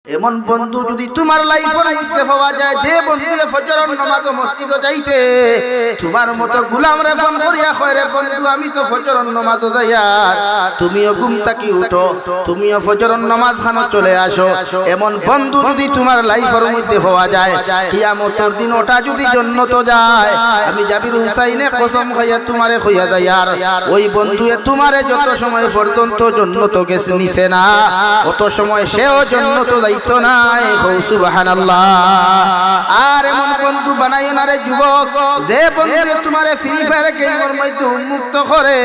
এমন বন্ধু যদি তোমার লাইফে লাইফে পাওয়া যায়, যে বন্ধুরে ফজরের নামাজ মসজিদে যাইতে তোমার মতো গোলাম রে ফোন করিয়া কয় রে বন্ধু আমি তো ফজরের নামাজ যাইয়া, তুমিও ঘুম থেকে উঠো, তুমিও ফজরের নামাজ খানো চলে আসো। এমন বন্ধু যদি তোমার লাইফের মধ্যে পাওয়া যায়, কিয়ামতের দিন ওটা যদি জান্নাতে যায়, আমি জাবির হুসাইনে কসম খাইয়া তোমারে কইয়া যায় আর ওই বন্ধুয়ে তোমারে যত সময় পর্যন্ত জান্নাতে গেছে নিছে না, অত সময় সেও জান্নাতে যাইতো না। সুবহানাল্লাহ। আর এমন বন্ধু বানাইও না রে যুবক, যে বন্ধু তোমারে ফ্রি ফায়ার গেমের মধ্যে উন্মুক্ত করে,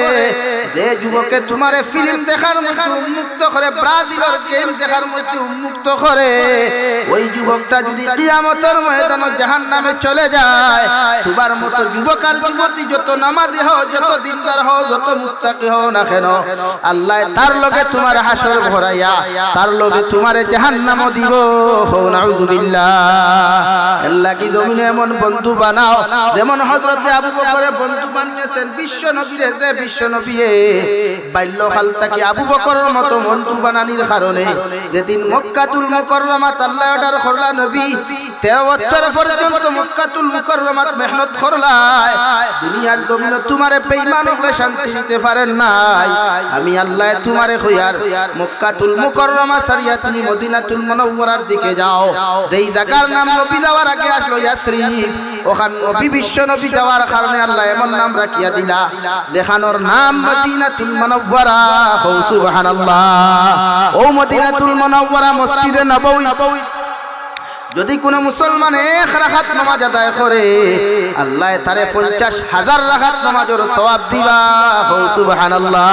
যে যুবকে তোমারে ফিল্ম দেখার মধ্যে উন্মুক্ত করে, ব্রাজিলের গেম দেখার মধ্যে উন্মুক্ত করে, ওই যুবকটা যদি কিয়ামতের ময়দানে জাহান্নামে চলে যায়, তোমার মতো যুবক আর যুবতী যত নামাজি হও, যত দিনদার হও, যত মুত্তাকি হও না কেন, আল্লাহ তার লগে তোমার হাসর ভরাইয়া তার লগে তোমারে জাহান্নাম দিব। নাউযুবিল্লাহ। আল্লাহ কি জমিনে এমন বন্ধু বানাও যেমন হযরতে আবু বকরের বন্ধু বানিয়েছেন বিশ্ব নবীরে। যে বিশ্ব নবীয়ে বাল্যকাল থেকে আবু বকরের মতো বন্ধু বানানির কারণে যেদিন মক্কাতুল মুকাররমাত আল্লাহ অর্ডার করলা, নবী 13 বছর পর্যন্ত মক্কাতুল মুকাররমাত মেহনত করলাই, দুনিয়ার জমিনে তোমারে বেঈমান হলে শান্তি দিতে পারেন নাই। আমি আল্লাহ তোমারে কইয়ার মক্কাতুল মুকাররমা সারিয়া তুমি মদিনাতুল মুনাওয়ারার দিকে যাও, যেই জায়গার নাম নবী যাওয়ার আগে আসলো ইয়াসরিব, ওখান নবী বিশ্ব নবী যাওয়ার কারণে আল্লাহ এমন নাম রাখিয়া দিলা, দেখানোর নাম মদিনাতুল মুনাওয়ারা। সুবহানাল্লাহ। ও মদিনাতুল মুনাওয়ারা মসজিদে নববী যদি কোনো মুসলমান এক রাকাত নামাজ আদায় করে, আল্লাহ তারে 50,000 রাকাত নামাজের সওয়াব দিবা। সুবহানাল্লাহ।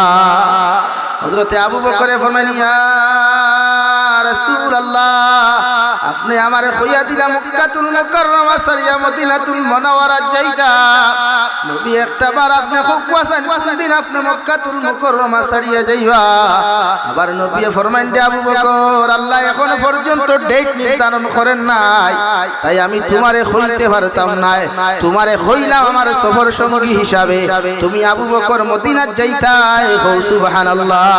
হযরতে আবু বকর ফরমাইলেন, ইয়া রাসূলুল্লাহ, আপনি আমারে কইয়া দিলা মক্কাতুল মুকাররমা সারিয়া মদিনাতুল মুনাওয়ারা যাইতা, নবী একটা বার আপনি খুব কোয়াছেন কোন দিন আপনি মক্কাতুল মুকাররমা সারিয়া যাইবা। আবার নবী ফরমাইন, আবু বকর, আল্লাহ এখনো পর্যন্ত ডেট নির্ধারণ করেন নাই, তাই আমি তোমারে কইতে পারতাম না, তোমারে কইলাম আমার সফর সঙ্গী হিসাবে তুমি আবু বকর মদিনা যাইতা। সুবহানাল্লাহ।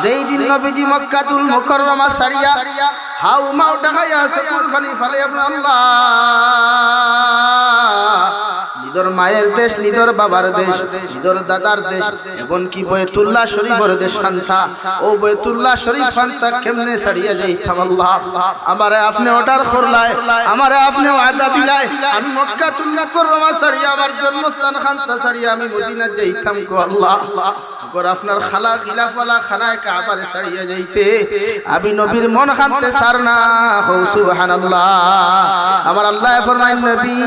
যেই দিন নবীজি মক্কাতুল মুকাররমা সারিয়া হাউ মাউ ঢাকাইয়া চকুর পানি ফেলে আল্লাহ, নিজের মায়ের দেশ, নিজের বাবার দেশ, নিজের দাদার দেশ, এমনকি বাইতুল্লাহ শরীফের দেশ খান্তা, ও বাইতুল্লাহ শরীফ খান্তা কেমনে ছাড়িয়া যাইতাম আল্লাহ। আমারে আপনি অর্ডার করলাই, আমারে আপনি ওয়াদা দিলাই, আমি মক্কাতুল মুকাররমা ছাড়িয়া আমার জন্মস্থান খান্তা ছাড়িয়া আমি মদিনা যাইতাম গো আল্লাহ। আপনার খালা খিলাফালা খানায় কাবারে ছাড়িয়া যাইতে আমি নবীর মন খানতে সার না। সুবহানাল্লাহ। আমার আল্লাহ ফরমায়, নবী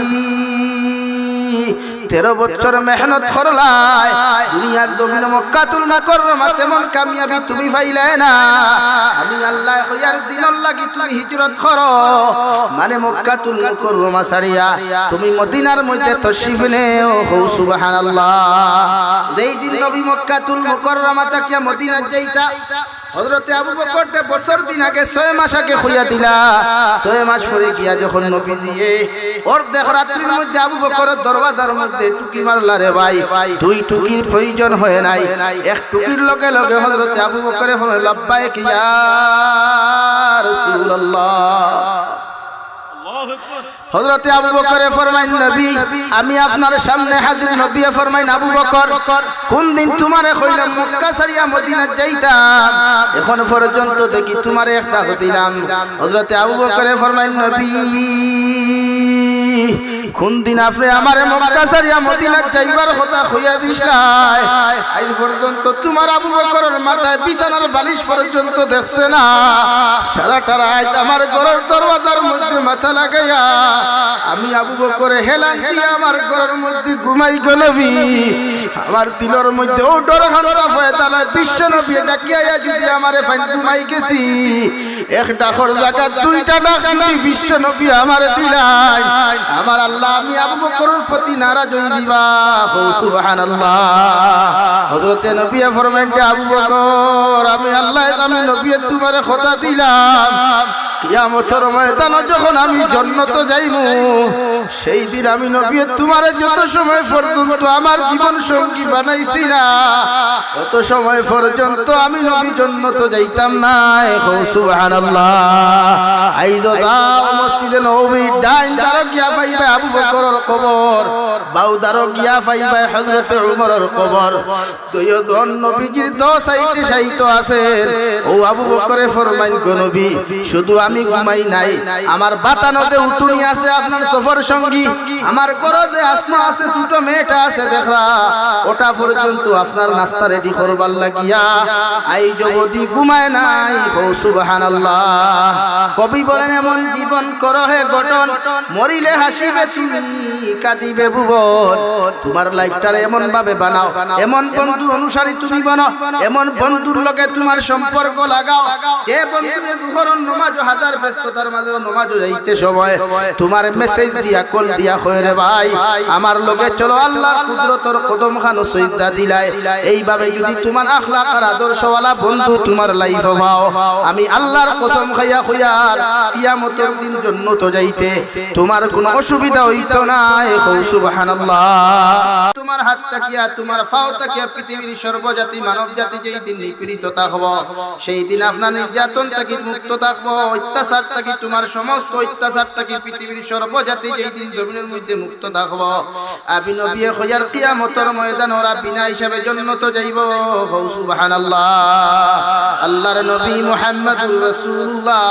13 বছর মেহনত করলাই, দুনিয়ার জমিনে মক্কাতুল মুকাররমা তেমন কামিয়াবি তুমি পাইলে না, আমি আল্লাহ কইয়ার দিনের লাগি তুমি হিজরত করো, মানে মক্কাতুল মুকাররমা ছাড়িয়া তুমি মদিনার মধ্যে তশরিফ নেও। সুবহানাল্লাহ। যেই দিন নবী মক্কাতুল মুকাররমা থেকে মদিনা যাইতা, হযরতে আবু বকর বছর দিন আগে 6 মাস আগে খুইয়া দিলা। 6 মাস পরে গিয়া যখন নবী দিয়ে ওর দেখ রাত্রির মধ্যে আবু বকরের দরওয়াজার মধ্যে টুকি মারলা রে ভাই, 2 টুকির প্রয়োজন হয় নাই, 1 টুকির লগে লগে হযরতে আবু বকরে বলে, লব্বাইক ইয়া রাসূলুল্লাহ। হযরতে আবু বকরে ফরমাইন, নবী আমি আপনার সামনে হাজির। নবী ফরমাইন, আবু বকর, কোন দিন তোমারে কইলাম মক্কা ছাড়িয়া মদিনা যাইতা, এখন পর্যন্ত দেখি তোমারে একটা দিলাম। হযরতে আবু বকরে ফরমাইন, নবী কোন দিন আপনি আমারে মক্কা ছাড়িয়া মদিনা যাইবার কথা কইয়া দিছাই, আজ পর্যন্ত তোমার আবু বকরের মাথায় বিছানার বালিশ পর্যন্ত দেখছে না, সারাটা রাত আমার ঘরের দরওয়াজার মধ্যে মাথা লাগাইয়া আমি আবু বকরে হেলান দিয়া আমার ঘরের মধ্যে ঘুমাই গো নবী। আমার দিলের মধ্যে ও ডর হানরা ফয়তালা বিশ্ব নবী ডাকিয়া যদি আমারে ফাইন ঘুমাই গেছি, একটা খর জায়গা 2টা ডাক নবী বিশ্ব নবী আমারে দিলাই, আমার আল্লাহ আমি আবু বকরের প্রতি নারাজ হই দিবা। সুবহানাল্লাহ। হযরতে নবী ফরমাইন, আবু বকর আমি আল্লাহ আমি নবী তোমারে কথা দিলাম, কিয়ামতের ময়দানে যখন আমি জান্নাত যাইমু সেই দিন আমি নবী তোমার যত সময় পর্যন্ত আমার জীবন সঙ্গী বানাইছি না তত সময় পর্যন্ত আমি নবী জান্নাত যাইতাম না সুবহানাল্লাহ আইদো যাও মসজিদে নববী ডাইন দারো গিয়া পাইবে আবু বকরের কবর বাউ দারো গিয়া পাইবে হযরত উমরের কবর দুইজন নবীজির দো সাইডে সাইতো আছেন ও আবু বকরে ফরমাইন গো নবী শুধু আমি ঘুমাই নাই আমার বাতানোতে উঠুনি আছে আপনার সফর সঙ্গী আমার গরজে আসমা আছে ছোট মেয়েটা আছে দেখরা ওটা পর্যন্ত আপনার নাস্তা রেডি করবার লাগিয়া আই জগতি ঘুমায় নাই ও সুবহানাল্লাহ কবি বলেন এমন জীবন করো হে গঠন মরিলে হাসিবে তুমি কাঁদিবে ভুবন তোমার লাইফটারে এমন ভাবে বানাও এমন বন্ধুর অনুসারী তুমি বানাও এমন বন্ধুর লগে তোমার সম্পর্ক লাগাও যে বন্ধুরে দুহরন নামাজ হাজার ব্যস্ততার মাঝে নামাজ যাইতে সময় তোমার মেসেজ দিয়া কল দিয়া কয় রে ভাই আমার লগে চলো আল্লাহর কুদরতের কদম খান সজদা দিলাই এইভাবে যদি তোমার আখলাক আর আদর্শওয়ালা বন্ধু তোমার লাইফে পাও আমি আল্লাহর কসম খাইয়া কইয়ার কিয়ামতের দিন জান্নাত যাইতে তোমার কোনো অসুবিধা হইতো না সুবহানাল্লাহ তোমার হাত তাকিয়া তোমার পাও তাকিয়া পৃথিবীর সর্বজাতি মানব জাতি যেই দিন নিপীড়িত থাকব সেই দিন আপনার নির্যাতন থেকে মুক্ত থাকব অত্যাচার থেকে তোমার সমস্ত অত্যাচার থেকে পৃথিবীর সর্বজাতি যেই দিন জমিনের মধ্যে মুক্ত থাকব আমি নবী খোঁজার কিয়ামতের ময়দান ওরা বিনা হিসাবে জান্নাত যাইব সুবহানাল্লাহ আল্লাহর নবী মুহাম্মদুর রাসূলুল্লাহ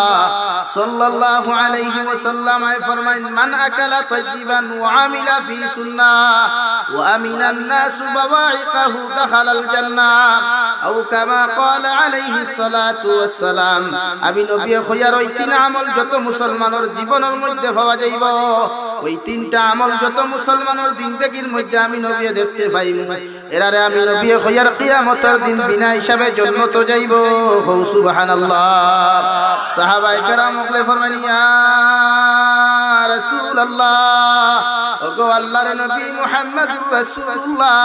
সাল্লাল্লাহু আলাইহি ওয়াসাল্লাম ফরমাইন মান আকালা তাইয়িবান ওয়া আমিলা ফি সুন্নাহ ওয়া আমিনান নাস বাওয়াইকাহু দাখালাল জান্নাহ আও কামা ক্বালা আলাইহিস সালাতু ওয়াস সালাম আমি নবী খোঁজার ওই তিন আমল যত মুসলমানের জীবনের মধ্যে পাওয়া যাইব ওই তিনটা আমল যত মুসলমানের জিন্দেগীর মধ্যে আমি নবী দেখতে পাইমু এরারে আমি নবী খোঁজার কিয়ামতের দিন বিনা হিসাবে জান্নাত যাইব সুবহানাল্লাহ সাহাবায়ে কেরাম বলে ফরমান ইয়া রাসূলুল্লাহ ওগো আল্লাহর নবী মুহাম্মদুর রাসূলুল্লাহ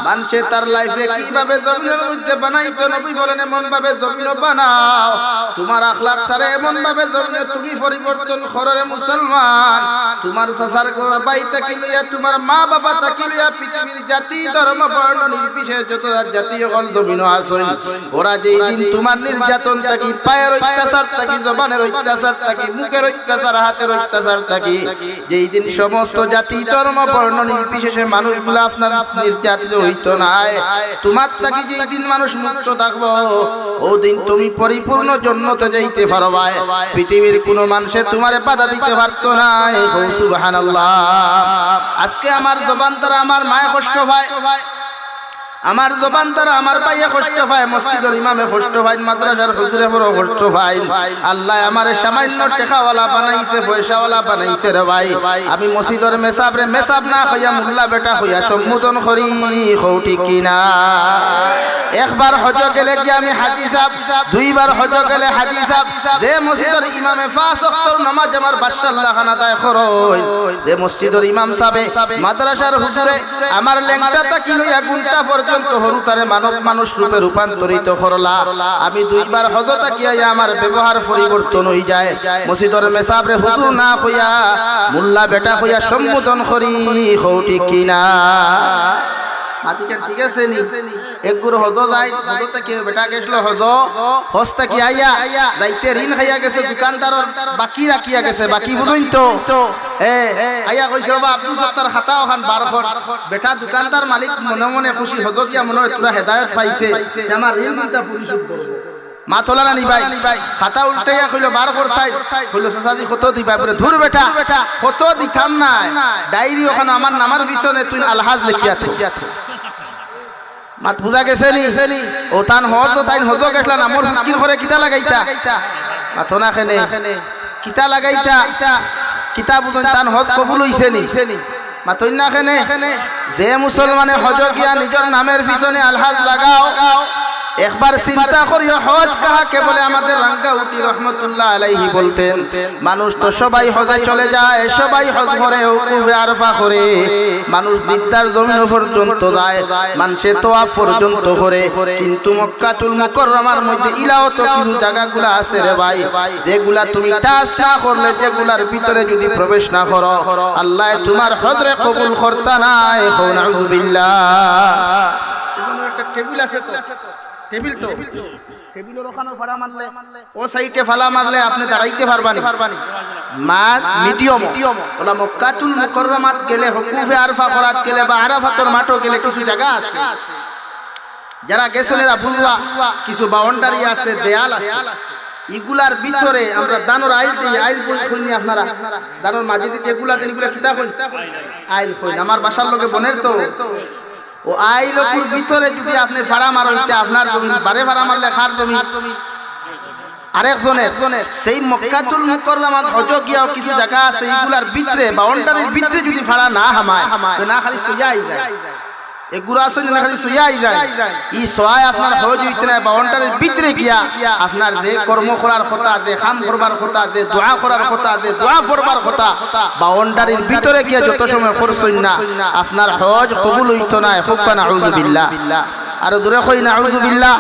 মানুষে তার লাইফে কিভাবে জমিনের মধ্যে বানাইতো নবী বলেন এমন ভাবে জমিন বানাও তোমার আখলাকটারে এমন ভাবে জমিনে তুমি পরিবর্তন করো রে মুসলমান তোমার সাসার ঘর বাই থেকে লইয়া তোমার মা বাবা থেকে লইয়া পৃথিবীর জাতি ধর্ম বর্ণ নির্বিশেষে যত জাতীয় হল জমিন আছেন ওরা যেই দিন তোমার নির্যাতন থাকি পায়ের অত্যাচার থাকি জবানের অত্যাচার থাকি মুখের অত্যাচার হাতের অত্যাচার থাকি যেই দিন সমস্ত জাতি ধর্ম বর্ণ নির্বিশেষে মানুষগুলো আপনার নির্যাতিত হইতো না তোমার থাকি যেই দিন মানুষ মুক্ত থাকবো ও দিন তুমি পরিপূর্ণ জান্নাতে যাইতে পারবা পৃথিবীর কোনো মানুষে তোমারে বাধা দিতে পারতো না সুবহানাল্লাহ আজকে আমার জবান দ্বারা আমার মায়ে কষ্ট পায় আমার জবান দ্বারা আমার ভাইয়ে কষ্ট পায় মসজিদের ইমামে কষ্ট পায় মাদ্রাসার হুজুরে বড় কষ্ট পায় আল্লাহ আমারে সামান্য টাকাওয়ালা বানাইছে পয়সাওয়ালা বানাইছে রে ভাই আমি মসজিদের মেসাব না হইয়া মোল্লা বেটা হইয়া সম্বোধন করি হৌটি কিনা একবার হজ গেলে কি আমি হাজি সাহেব দুইবার হজ গেলে হাজি সাহেব যে মসজিদের ইমামে 5 ওয়াক্ত নামাজ আমার বাদশাল্লাহ খান আদায় করই যে মসজিদের ইমাম সাহেব মাদ্রাসার হুজুরে আমার লেংটাটা কি লইয়া ঘন্টা পর্যন্ত হরুতারে মানুষ রূপে রূপান্তরিত করলা আমি দুইবার হজ তাকিয়া আমার ব্যবহার পরিবর্তন হই যায় মসজিদের মেসাবরে হুজুর না হইয়া মোল্লা বেটা হইয়া সম্বোধন করি হৌটি কিনা মাতিকা ঠিক আছে নি একগুর হজ যাই হজ থেকে বেটা গেছিল হজ থেকে আইয়া যাইতে ঋণ খাইয়া গেছে দোকানদারর বাকি রাখিয়া গেছে বাকি বুঝুন তো আইয়া কইছে বাবা আব্দুল সত্তার খাতা ওখান 12 বেটা দোকানদার মালিক মনে মনে খুশি হজ কিয়া মনে হয় তোরা হেদায়েত পাইছে আমার ঋণটা পরিশোধ করব মা তোলা নি ভাই খাতা উল্টাইয়া কইল 12 সাইড কইল সাসাদি কত দিবা পরে ধুর বেটা কত দিতাম না ডায়েরি ওখানে আমার নামার পিছনে তুই আলহাজ লিখিয়া থ মাত বুঝা গেছে নি ও তান হজ তো তাই হজ গেছলা না মোর ফিকির করে কিতা লাগাইতা মাত না খেনে কিতা লাগাইতা কিতাব তান হজ কবুল হইছে নি মাত না খেনে যে মুসলমানে হজ গিয়া নিজের নামের পিছনে আলহাজ লাগাও একবার চিন্তা করিও হজ কাহাকে বলে। আমাদের রাঙ্গাউটি রহমতুল্লাহ আলাইহি বলতেন, মানুষ তো সবাই হজে চলে যায়, সবাই হজ করে, ওকুফে আরফা করে, মানুষ বিদ্যার জমিন পর্যন্ত যায়, মানুষে তোয়াফ পর্যন্ত করে, কিন্তু মক্কাতুল মুকাররমার মধ্যে ইলাও তো কিছু জায়গাগুলা আছে রে ভাই, যেগুলা তুমি টাচ না করলে, যেগুলার ভিতরে যদি প্রবেশ না করো, আল্লাহ তোমার হজরে কবুল করতা নাই। নাউযুবিল্লাহ। এজন্য একটা টেবিল আছে তো, টেবিল তো টেবিলের ওখানে ফাড়া মারলে, ও সাইডে ফালা মারলে আপনি দাঁড়াইতে পারবানি। মাত মিডিয়াম ওলা মক্কাতুল মুকাররমাত গেলে, হুকুফে আরফা করাত গেলে বা আরাফাতের মাঠও গেলে কিছু জায়গা আছে, যারা গেছেন এরা বুঝবা, কিছু বাউন্ডারি আছে, দেয়াল আছে, এগুলার ভিতরে আমরা দানোর আইল দিই। আইল বই খুলনি আপনারা, দানোর মাঝে দিতে এগুলা দেন, এগুলা কিতা কই আইল কই। আমার বাসার লোকে বনের তো ও আইলকুর ভিতরে যদি আপনি ফাড়া মারতে, আপনার জমি বারে ফাড়া মারলে খার জমি আরেকজনের। সেই মক্কাতুল মুকাররমাত হজ গিয়াও কিছু জায়গা আছে, এগুলার ভিতরে বাউন্ডারির ভিতরে যদি ফাড়া না হামায়, না খালি সুজাই যায়, এগুলা আসলে না খালি সুজাই যায়, ই সোয়ায় আপনার হজ হইতে না। বাউন্ডারির ভিতরে গিয়া আপনার যে কর্ম করার কথা, যে খাম করবার কথা, যে দোয়া করার কথা, যে দোয়া পড়বার কথা, বাউন্ডারির ভিতরে গিয়া যত সময় করছেন না, আপনার হজ কবুল হইতো না। হুক্কা নাউযুবিল্লাহ। আর দূরে কই নাউযুবিল্লাহ।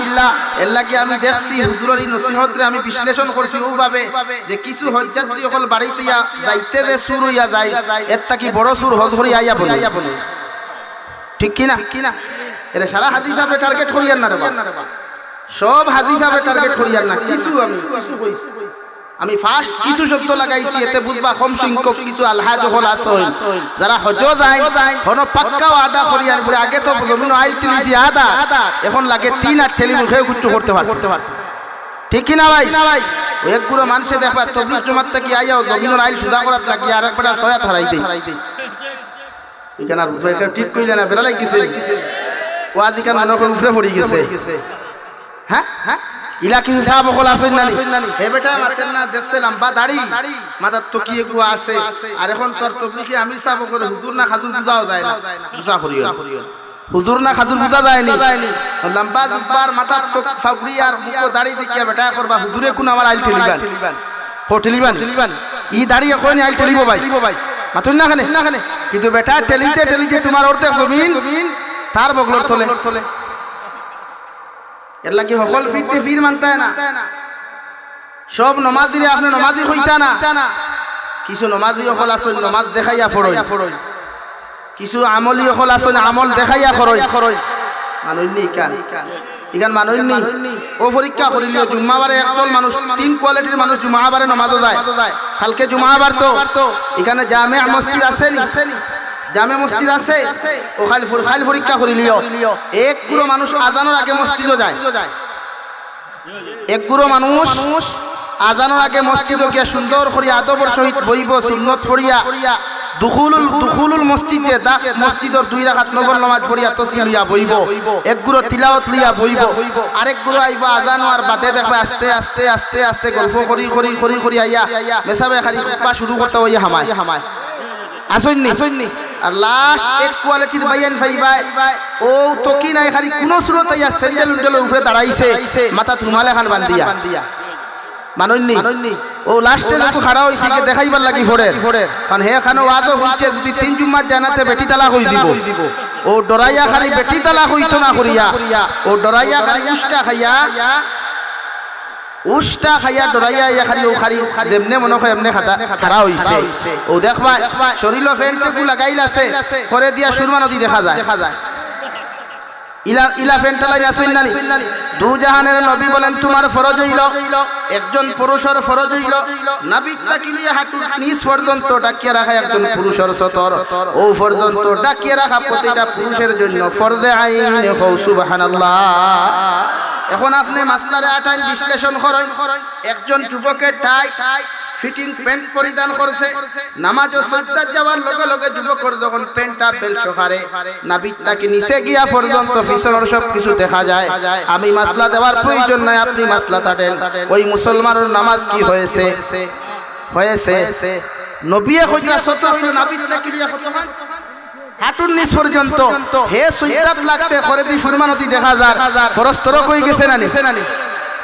এর লাগি আমি দেখছি হুজুরের এই নসিহতরে আমি বিশ্লেষণ করছি ওভাবে যে কিছু হজযাত্রী সকল বাড়িতে যাইতে যে সুর হইয়া যায়, এর কি বড় সুর হজ হরি আইয়া বলে, ঠিক কিনা? এরা সারা হাদিস আপনি টার্গেট করিয়ান না রে বাবা, সব হাদিস আপনি টার্গেট করিয়ান না। কিছু আমি ফার্স্ট কিছু শব্দ লাগাইছি, এতে বুঝবা কম সংখ্যক কিছু আলহাজ হল আসল, যারা হজ যায় কোন পাক্কা আদা করিয়ান করে। আগে তো জমিন আইল টিলিছি আদা, এখন লাগে 3 আর ঠেলি মুখে গুচ্ছু করতে পারতো, ঠিক কিনা ভাই? এক গুলো মানুষে দেখবা তবলিগ জমাত থেকে আইয়াও জমিনের আইল সুদা করাত লাগিয়ে আর একবার সয়াত হারাই দেই। এখানে আর উঠে ঠিক কইলে না, বেলা লাগিছে ও আদিকান মনে করে উঠে পড়ি গেছে। হ্যাঁ হ্যাঁ, ইলা কিছু সাহাব বকল আসেন না নি, হে বেটা মারতেন না, দেখছিলাম বা দাড়ি মাথার তকিয়ে গুয়া আছে। আর এখন তোর তবলিগে আমির সাহাব বকল হুজুর না খাজুর বুঝাও যায় না, বুঝা করিও হুজুর না খাজুর বুঝা যায়নি। লম্বা জুব্বার মাথার তো ফাগড়ি আর মুখ দাড়ি দেখিয়া বেটা করবা হুজুরে কোন আমার আইল ঠেলিবান ই দাড়ি এখন আইল ঠেলিব ভাই, মাতুন না খানে। কিন্তু বেটা ঠেলিতে তোমার অর্ধেক জমিন তার বগলর তলে। এর লাগি সকল ফিরতে ফির মানতে না, সব নমাজিরে আপনি নমাজি হইতা না। কিছু নমাজি সকল আসুন নমাজ দেখাইয়া ফড়ই, কিছু আমলি সকল আসুন আমল দেখাইয়া খরই। মানুষনি ইখান মানুষনি ও পরীক্ষা করিলিও জুম্মাবারে একদল মানুষ, 3 কোয়ালিটির মানুষ জুম্মাবারে নমাজও যায়। কালকে জুম্মাবার তো এখানে জামে মসজিদ আছে নি? জামে মসজিদ আছে, ও খালি পরীক্ষা করিলিও। এক গুরু মানুষ আজানোর আগে মসজিদও যায়, এক গুরু মানুষ আজানোর আগে মসজিদও গিয়া সুন্দর করিয়া আদবের সহিত বইব, সুন্নত পড়িয়া দুখুলুল মসজিদে মসজিদর 2 রাকাত নফল নামাজ পড়িয়া তাসবিহ লইয়া বইব, এক গুরু তিলাওয়াত লইয়া বইব, আরেক গুরু আইবা আজান আর বাদে দেখবে আস্তে গল্প করি আইয়া মেসাবে খালি খুতবা শুরু করতে হইয়া হামায় আসেননি। আর লাস্ট এক কোয়ালিটির বাইয়ান ভাই ও তো কি নাই, খালি কোন সুরত আইয়া সেন্ডেল উন্ডেলের উপরে দাঁড়াইছে, মাথা রুমালে খান বান্ধিয়া মানুষনি। ও লাস্টে যখন খাড়া হইছে কে দেখাইবার লাগি ফোড়ে, কারণ হে খানো ওয়াজও হইছে 2-3 জুম্মার জানাতে বেটি তালাক হই দিব। ও ডরাইয়া খালি বেটি তালাক হইতো না করিয়া, ও ডরাইয়া খালি উষ্টা খাইয়া ডরাইয়া ইয়া খালি ও খালি যেমনে মনে হয় এমনে খাড়া হইছে। ও দেখবা শরীর ফ্যানটুকু লাগাইলাছে করে দিয়া সুরমা নদী দেখা যায়। ইলা ফ্যানটা লাই আসেন না। দু জাহানের নবী বলেন তোমার ফরজ হইল, একজন পুরুষের ফরজ হইল নাবিক তাকিলিয়া হাঁটু নিজ পর্যন্ত ডাকিয়ে রাখা একজন পুরুষের সতর, ও পর্যন্ত ডাকিয়ে রাখা প্রতিটা পুরুষের জন্য ফরজে আইন। সুবহানাল্লাহ। এখন আপনি মাসলারে আটাইন বিশ্লেষণ করেন, একজন যুবকের টাই ফিটিং প্যান্ট পরিধান করছে, নামাজ ও সাজদাত যাওয়ার লগে লগে যুবকের যখন প্যান্টটা বেল্ট সখারে নাবিকটাকে নিচে গিয়া পর্যন্ত পিছনের সব কিছু দেখা যায়। আমি মাসলা দেওয়ার প্রয়োজন নাই, আপনি মাসলা তাটেন। ওই মুসলমানের নামাজ কি হয়েছে? নবীয়ে কইরা সতর নাবিকটাকে নিয়ে কত হয় হাঁটুর নিচ পর্যন্ত হে সুইদাত লাগছে ফরেদি সুরমানতি দেখা যায় ফরজ তরক হয়ে গেছে না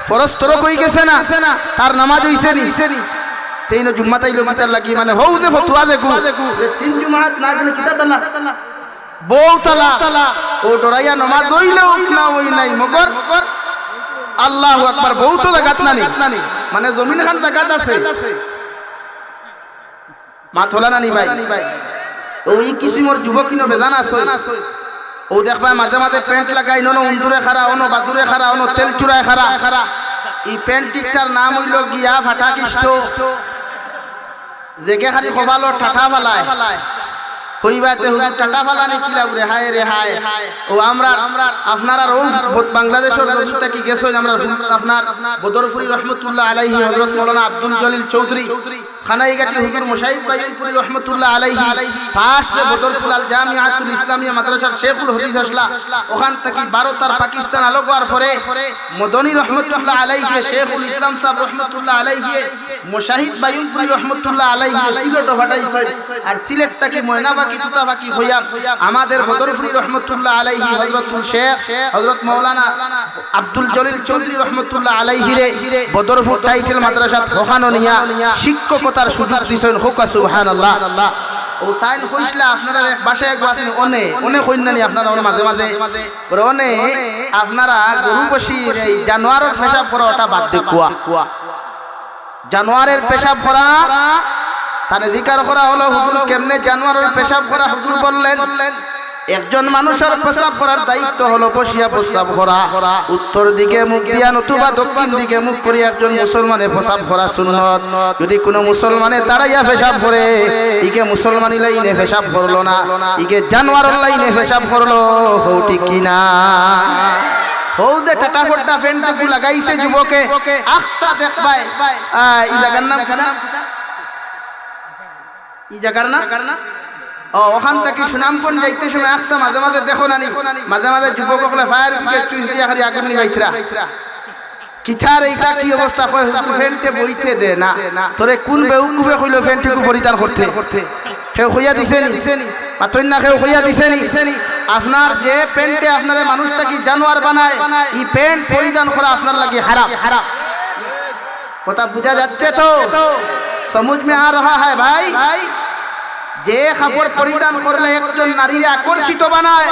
ফরজ তরক হয়ে গেছে না তার নামাজ হইছে নি তেইন জুম্মা তাইলো মাতার লাগি মানে হউ যে ফতোয়া দেখু তিন জুমাত না গেলে কিতা তালা বউ তালা ও ডরাইয়া নামাজ হইলেও না হই নাই মগর আল্লাহু আকবার বউ তো লাগাত নানি মানে জমিন খান লাগাত আছে মা তোলা নানি ভাই ওই কিসিমর যুবক কিনো বেজান আছে ও দেখবা মাঝে মাঝে প্যান্ট লাগাই ননো উন্দুরে খারা অনো বাদুরে খারা অনো তেল চুরায় খারা এই প্যান্টটিটার নাম হইল গিয়া ফাটা কিষ্ট দেখে খালি খবালো ঠাঠা ফালায় কইবাতে হুজুর টাটা ফালানি কিলা বলে হায় রে হায় ও আমরা আপনারা রোজ বাংলাদেশের রোজটা কি গেছো আমরা আপনার বদরপুরি রহমতুল্লাহ আলাইহি হযরত মাওলানা আব্দুল জলিল চৌধুরী খানাইগাটি হুজুর মুশাহিদ বাইপুরি রহমতুল্লাহ আলাইহি ফার্স্ট বদরপুর আল জামিআতুল ইসলামিয়া মাদ্রাসার শেখুল হাদিস আসলা ওখান থেকে ভারত আর পাকিস্তান আলোক হওয়ার পরে মদনী রহমতুল্লাহ আলাইহি শেখুল ইসলাম সাহেব রহমতুল্লাহ আলাইহি মুশাহিদ বাইপুরি রহমতুল্লাহ আলাইহি সিলেট ফাটাইছে আর সিলেট থেকে ময়নাবাকি তুতাবাকি হইয়া আমাদের বদরপুরি রহমতুল্লাহ আলাইহি হযরতুল শেখ হযরত মাওলানা আব্দুল জলিল চৌধুরী রহমতুল্লাহ আলাইহি রে বদরপুর টাইটেল মাদ্রাসা ওখানে নিয়া শিক্ষকতার সুযোগ দিছেন হোকা সুবহানাল্লাহ ও তাইন কইছলা আপনারা এক বাসায় এক বাসে অনে কইনানি আপনারা মাঝে মাঝে অনে আপনারা গরু বসির এই জানোয়ারের পেশাব করা ওটা বাদ দে কুয়া জানোয়ারের পেশাব করা তানে জিকার করা হলো হুজুর কেমনে জানোয়ারের পেশাব করা হুজুর বললেন একজন মানুষের পেশাব করার দায়িত্ব হলো বসিয়া পেশাব করা উত্তর দিকে মুখ দিয়া নতুবা দক্ষিণ দিকে মুখ করে একজন মুসলমানে পেশাব করা সুন্নত যদি কোনো মুসলমানে দাঁড়াইয়া পেশাব করে ইকে মুসলমানি লাইনে পেশাব করলো না ইকে জানোয়ারের লাইনে পেশাব করলো হও ঠিক কিনা হৌ দে টাটা ফোটা ফেন্টা লাগাইছে যুবকে আখতা দেখবাই ই জায়গার নাম কেন ই জায়গার না ওখান থেকে সুনামগঞ্জ যাইতে সময় আসতে মাঝে মাঝে দেখো নানি মাঝে মাঝে যুবক হলে ফায়ার ব্রিগেড টুইস দিয়া খালি আগে নিয়ে বাইতরা কিথার এইটা কি অবস্থা কয় ফেন্টে বইতে দে না তোরে কোন বেউকুফে কইলো ফেন্টে পরিধান করতে কেউ কইয়া দিছে নি মাতই না কেউ কইয়া দিছে নি আপনার যে প্যান্টে আপনারে মানুষটা কি জানোয়ার বানায় এই প্যান্ট পরিধান করা আপনার লাগি হারাম কথা বুঝা যাচ্ছে তো समझ में आ रहा है भाई যে কাপড় পরিধান করলে একজন নারীকে আকর্ষিত বানায়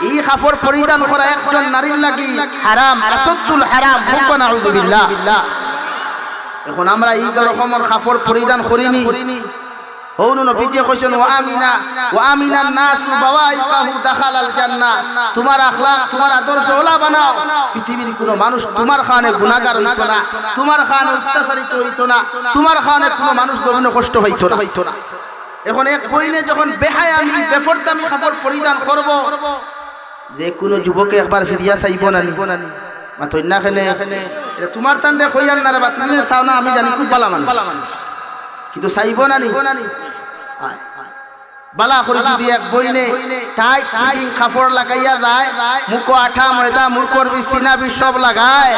এই কাপড় পরিধান করা একজন নারীর লাগি হারাম আসাদুল হারাম হুকুম নাউযু বিল্লাহ এখন আমরা এই রকমের কাপড় পরিধান করিনি হউন নবীজি কইছেন ওয়া আমিনান নাস বাওয়াইকাহু দাখালাল জান্নাহ তোমার আখলাক তোমার আদর্শ ওলা বানাও পৃথিবীর কোনো মানুষ তোমার খানে গুনাহগার হইতো না তোমার খানে অত্যাচারিত হইতো না তোমার খানে কোনো মানুষ গভীর কষ্ট হইতো না এখন এক কইনে যখন বেহায়ামি বেফরদামি কাপড় পরিধান করব যে কোনো যুবকে একবার ফিরিয়া চাইব না মাতই না এখানে এটা তোমার তান্ডে কইয়ান না রে বাত না চাও না আমি জানি খুব ভালো মানুষ কিন্তু চাইব না বালা করে যদি এক বইনে টাইট ফিটিং কাপড় লাগাইয়া যায় মুখ আঠা ময়দা মুখর বিছিনা বি সব লাগায়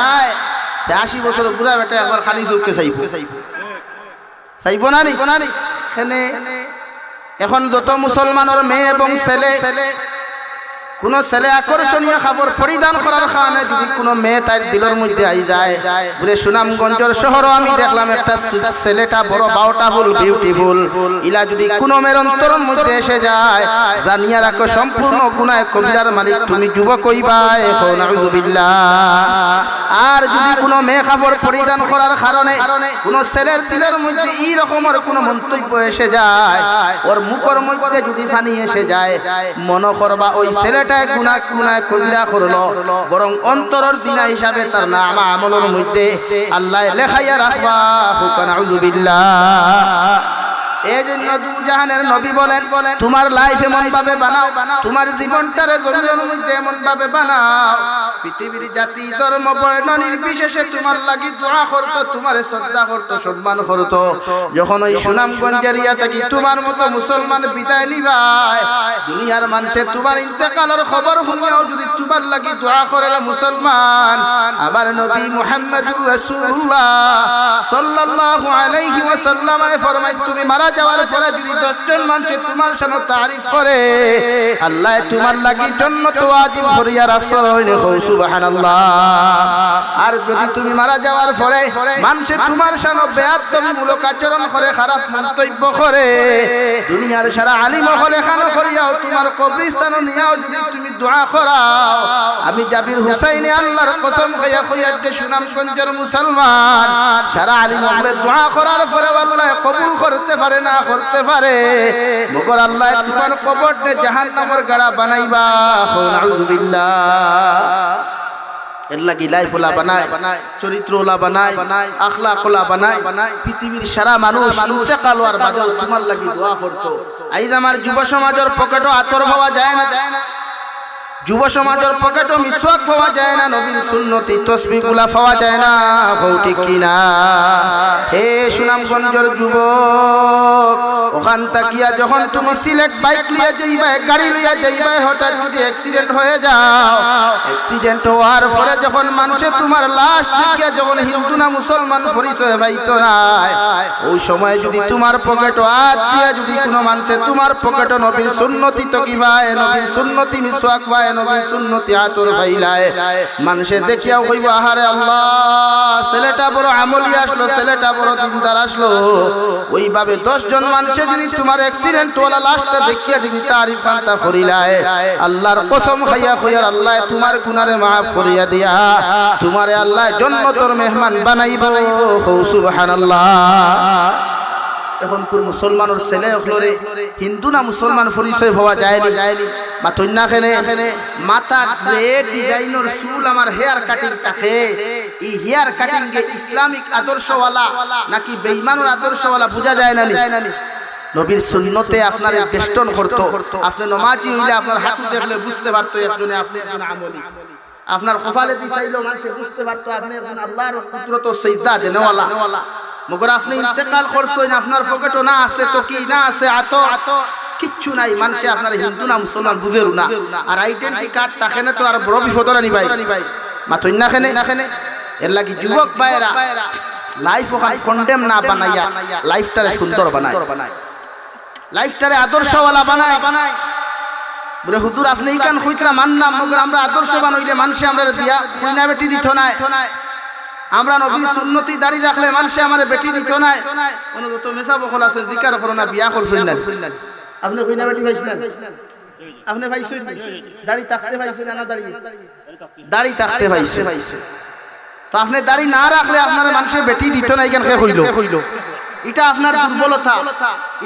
80 বছর বুড়া বেটা একবার খালি চোখকে চাইব না এখানে এখন যত মুসলমানের মেয়ে এবং ছেলে কোন ছেলে আকর্ষণীয় কাপড় পরিধান করার কারণে যদি কোনো মেয়ে তার দিলের মধ্যে আই যায় বলে সুনামগঞ্জের শহরও আমি দেখলাম একটা ছেলেটা বড় বাউটাফুল বিউটিফুল ইলা যদি কোনো মেয়ের অন্তরের মধ্যে এসে যায় জানিয়া রাখো সম্পূর্ণ গুনাহ কবিরার মালিক তুমি যুবক হইবা এখন নাউযু বিল্লাহ আর যদি কোনো মেয়ে কাপড় পরিধান করার কারণে কোনো ছেলের দিলের মধ্যে এই রকমের কোনো মন্তব্য এসে যায় ওর মুখের মধ্যে যদি পানি এসে যায় মনে করবা ওই ছেলে গুনাহ কবিরা করলো বরং অন্তরের দিনা হিসাবে তার নাম আমলের মধ্যে আল্লাহ লেখাইয়া রাখবা হুকুম নাউযু বিল্লাহ এজন্য দুজাহানের নবী বলেন তোমার লাইফ এমন ভাবে বানাও তোমার জীবনটারে জমিনের মধ্যে এমন ভাবে বানাও পৃথিবীর জাতি ধর্ম বর্ণ নির্বিশেষে তোমার লাগি দোয়া করতো তোমারে শ্রদ্ধা করতো সম্মান করতো যখন ওই সুনামগঞ্জের ইয়া থেকে তোমার মতো মুসলমান বিদায় নিবায় দুনিয়ার মানুষে তোমার ইন্তেকালের খবর শুনিয়াও যদি তোমার লাগি দোয়া করে মুসলমান আমার নবী মুহাম্মদুর রাসূলুল্লাহ সাল্লাল্লাহু আলাইহি ওয়াসাল্লাম ফরমায় তুমি মারা মারা যাওয়ার পরে যদি 10 জন মানুষ তোমার শানে তারিফ করে আল্লাহ তোমার লাগি জান্নাত ওয়াজিব করিয়া রাখছো সুবহানাল্লাহ। আর যদি তুমি মারা যাওয়ার পরে মানুষ তোমার শানে বেয়াদবিমূলক আচরণ করে খারাপ মন্তব্য করে দুনিয়ার সারা আলিম হলে খানো করিয়াও তোমার কবরস্থান নিয়াও যদি তুমি দোয়া করাও আমি জাবির হুসাইনে আল্লাহর কসম খাইয়া কইয়া যে সুনামগঞ্জের মুসলমান সারা আলিম হলে দোয়া করার পরে আল্লাহ কবুল করতে পারে না করতে পারে মগর আল্লাহ তোমার কবরকে জাহান্নামের গাড়া বানাইবা নাউযুবিল্লাহ। এর লাগি লাইফ ওলা বানায় চরিত্র ওলা বানায় আখলাক ওলা বানায় পৃথিবীর সারা মানুষ ইন্তেকাল হওয়ার বাদে তোমার লাগি দোয়া করতো। আইজ আমার যুব সমাজের পকেটও আতর পাওয়া যায় না, যুব সমাজের পকেটও মিসওয়াক পাওয়া যায় না, নবীর সুন্নতি তসবিহ গুলা পাওয়া যায় না, ঠিক কিনা? হে সুনামগঞ্জের যুবক, ওখান তাকিয়া যখন তুমি সিলেট বাইক লিয়া যাইবা, গাড়ি লিয়া যাইবা, হঠাৎ যদি অ্যাক্সিডেন্ট হয়ে যাও, অ্যাক্সিডেন্ট হওয়ার পরে যখন মানুষে তোমার লাশ দেখিয়া যখন হিন্দু না মুসলমান পরিচয় পাইতো না, ওই সময় যদি তোমার পকেটও হাত দিয়া যদি কোনো মানুষে তোমার পকেটও নবীর সুন্নতি তকিবায়, নবীর সুন্নতি মিসওয়াক পায়, নবীর সুন্নতি আতর ফাইলায়, মানুষে দেখিয়া কইবা আহারে আল্লাহ ছেলেটা বড় আমলি আসলো, ছেলেটা বড় দিনদার আসলো। ওইভাবে 10 জন মানুষে যদি তোমার অ্যাক্সিডেন্ট ওয়ালা লাশটা দেখিয়া যদি তারিফ কান্তা করিলায়, আল্লাহর কসম খাইয়া কইয়া আল্লাহ তোমার গুনারে মাফ করিয়া দিয়া তোমারে আল্লাহ জান্নাতের মেহমান বানাইবো সুবহানাল্লাহ। এখন কোন মুসলমানের ছেলে হলরে হিন্দু না মুসলমান পরিচয় হওয়া যায়নি বা তন্যাখানে মাথার যে ডিজাইনের চুল আমার হেয়ার কাটিং থাকে, এই হেয়ার কাটিং কে ইসলামিক আদর্শওয়ালা নাকি বেঈমানের আদর্শওয়ালা বোঝা যায় না। নবীর সুন্নতে আপনারে বেষ্টন করতো, আপনি নামাজি হইলে আপনার হাত দেখলে বুঝতে পারতো একজনে আপনি একজন আমলি, আপনার কপালে দিছাইলো মানুষ বুঝতে পারতো আপনি একজন আল্লাহর কুদরত ও সিজদা দেনওয়ালা। মগর আপনি ইন্তেকাল করছেন, আপনার পকেটও না আছে তো কি না আছে আত কিচ্ছু নাই, মানুষে আপনার হিন্দু না মুসলমান বুঝেরু না। আর আইডেন্টি কার্ড থাকে না তো আর বড় বিপদ রানি ভাই মাথুন না খেনে। এর লাগি যুবক ভাইরা লাইফ ওখানে কন্ডেম না বানাইয়া লাইফটারে সুন্দর বানায়, লাইফটারে আদর্শওয়ালা বানায়। বলে হুজুর আপনি এই কান কইতরা মানলাম, মগর আমরা আদর্শবান হইলে মানুষে আমরা বিয়া কইনা বেটি দিত না, আমরা নবীর সুন্নতি দাড়ি রাখলে মানুষে আমারে বেটি দিত না। কোনো তো মেসা বকল আছে জিকার করো না, বিয়া করছেন না আপনি কইনা বেটি পাইছেন, আপনি পাইছেন দাড়ি থাকতে পাইছেন না, দাড়ি থাকতে পাইছেন, তো আপনি দাড়ি না রাখলে আপনার মানুষে বেটি দিত না, এখানে কইলো এটা আপনার দুর্বলতা,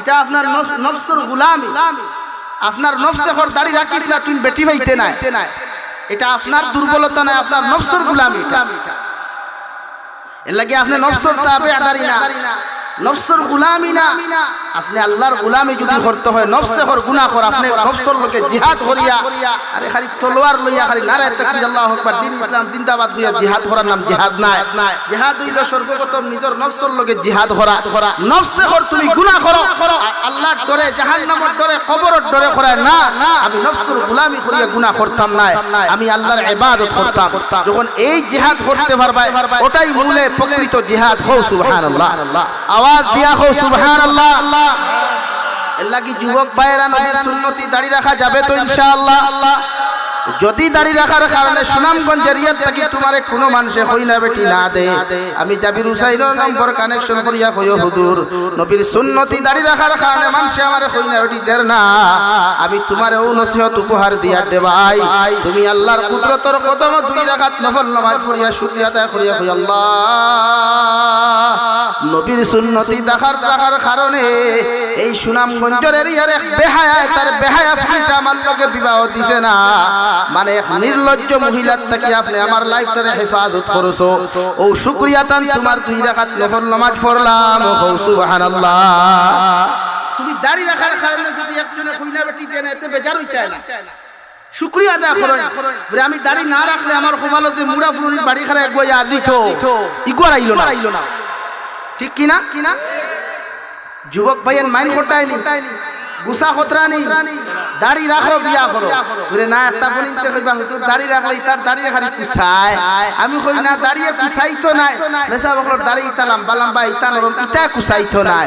এটা আপনার নফসের গোলামি। আপনার নফসে হর দাড়ি রাখিস না তুমি বেটি পাইতে না, এটা আপনার দুর্বলতা না, আপনার নফসের গোলামি। এর লাগে আপনি নফসের তাবেদারি না, নফসের গোলামি না, আপনি আল্লাহর গোলামি যদি করতে হয় নফসে হর গুনাহ কর, আপনি নফসের লোকে জিহাদ করিয়া আরে খালি তলোয়ার লইয়া খালি নারায়ে তাকবীর আল্লাহু আকবার দিন ইসলাম জিন্দাবাদ হইয়া জিহাদ করার নাম জিহাদ না। জিহাদ হইল সর্বপ্রথম নিজের নফসের লোকে জিহাদ করা, নফসে হর তুমি গুনাহ করো আল্লাহর ডরে জাহান্নামের ডরে কবরের ডরে করে না, আমি নফসের গোলামি করিয়া গুনাহ করতাম না, আমি আল্লাহর ইবাদত করতাম। যখন এই জিহাদ করতে পারবা ওটাই মূলে প্রকৃত জিহাদ। হো সুবহানাল্লাহ, আওয়াজ দিয়া হো সুবহানাল্লাহ। এর লাগি যুবক ভাইরা নবীর সুন্নতি দাড়ি রাখা যাবে তো ইনশাআল্লাহ। যদি দাড়ি রাখার কারণে সুনামগঞ্জের এরিয়া থেকে তোমারে কোনো মানুষে কইনা বেটি না দে, আমি জাবির হুসাইনের নম্বর কানেকশন করিয়া কইও হুজুর নবীর সুন্নতি দাড়ি রাখার কারণে মানুষে আমারে কইনা বেটি দের না, আমি তোমারে ও নসিহত উপহার দিয়া দে ভাই, তুমি আল্লাহর কুদরতের কদম 2 রাকাত নফল নামাজ পড়িয়া শুকরিয়া আদায় করিয়া কই আল্লাহ নবীর সুন্নতি রাখার কারণে এই সুনামগঞ্জের এরিয়ার এক বেহায়া, তার বেহায়া ফিসা আমার লগে বিবাহ দিছে না, মানে এক নির্লজ্জ মহিলার থেকে আপনি আমার লাইফটারে হেফাজত করছো, ও শুকরিয়া তান তোমার 2 রাকাত নফল নামাজ পড়লাম। ও সুবহানাল্লাহ। তুমি দাড়ি রাখার কারণে যদি একজনে কইনা বেটি দেন এতে বেজার হই চায় না, শুকরিয়া আদায় করেন। বলে আমি দাড়ি না রাখলে আমার কপালতে মুড়া ফুরুনি বাড়ি খারা গয়া দিত ইগোর আইলো না, ঠিক কিনা? যুবক ভাইয়ের মাইন্ড কোটায়নি, গুসা খতরানি, দাড়ি রাখো বিয়া করো বলে না একটা বলিতে কইবা হুজুর দাড়ি রাখলে তার দাড়ি খালি কুছায় আমি কই না দাড়িয়ে কুছাইতো না বেসা বকর দাড়ি ইতালাম বালাম বা ইতা নরম ইতা কুছাইতো না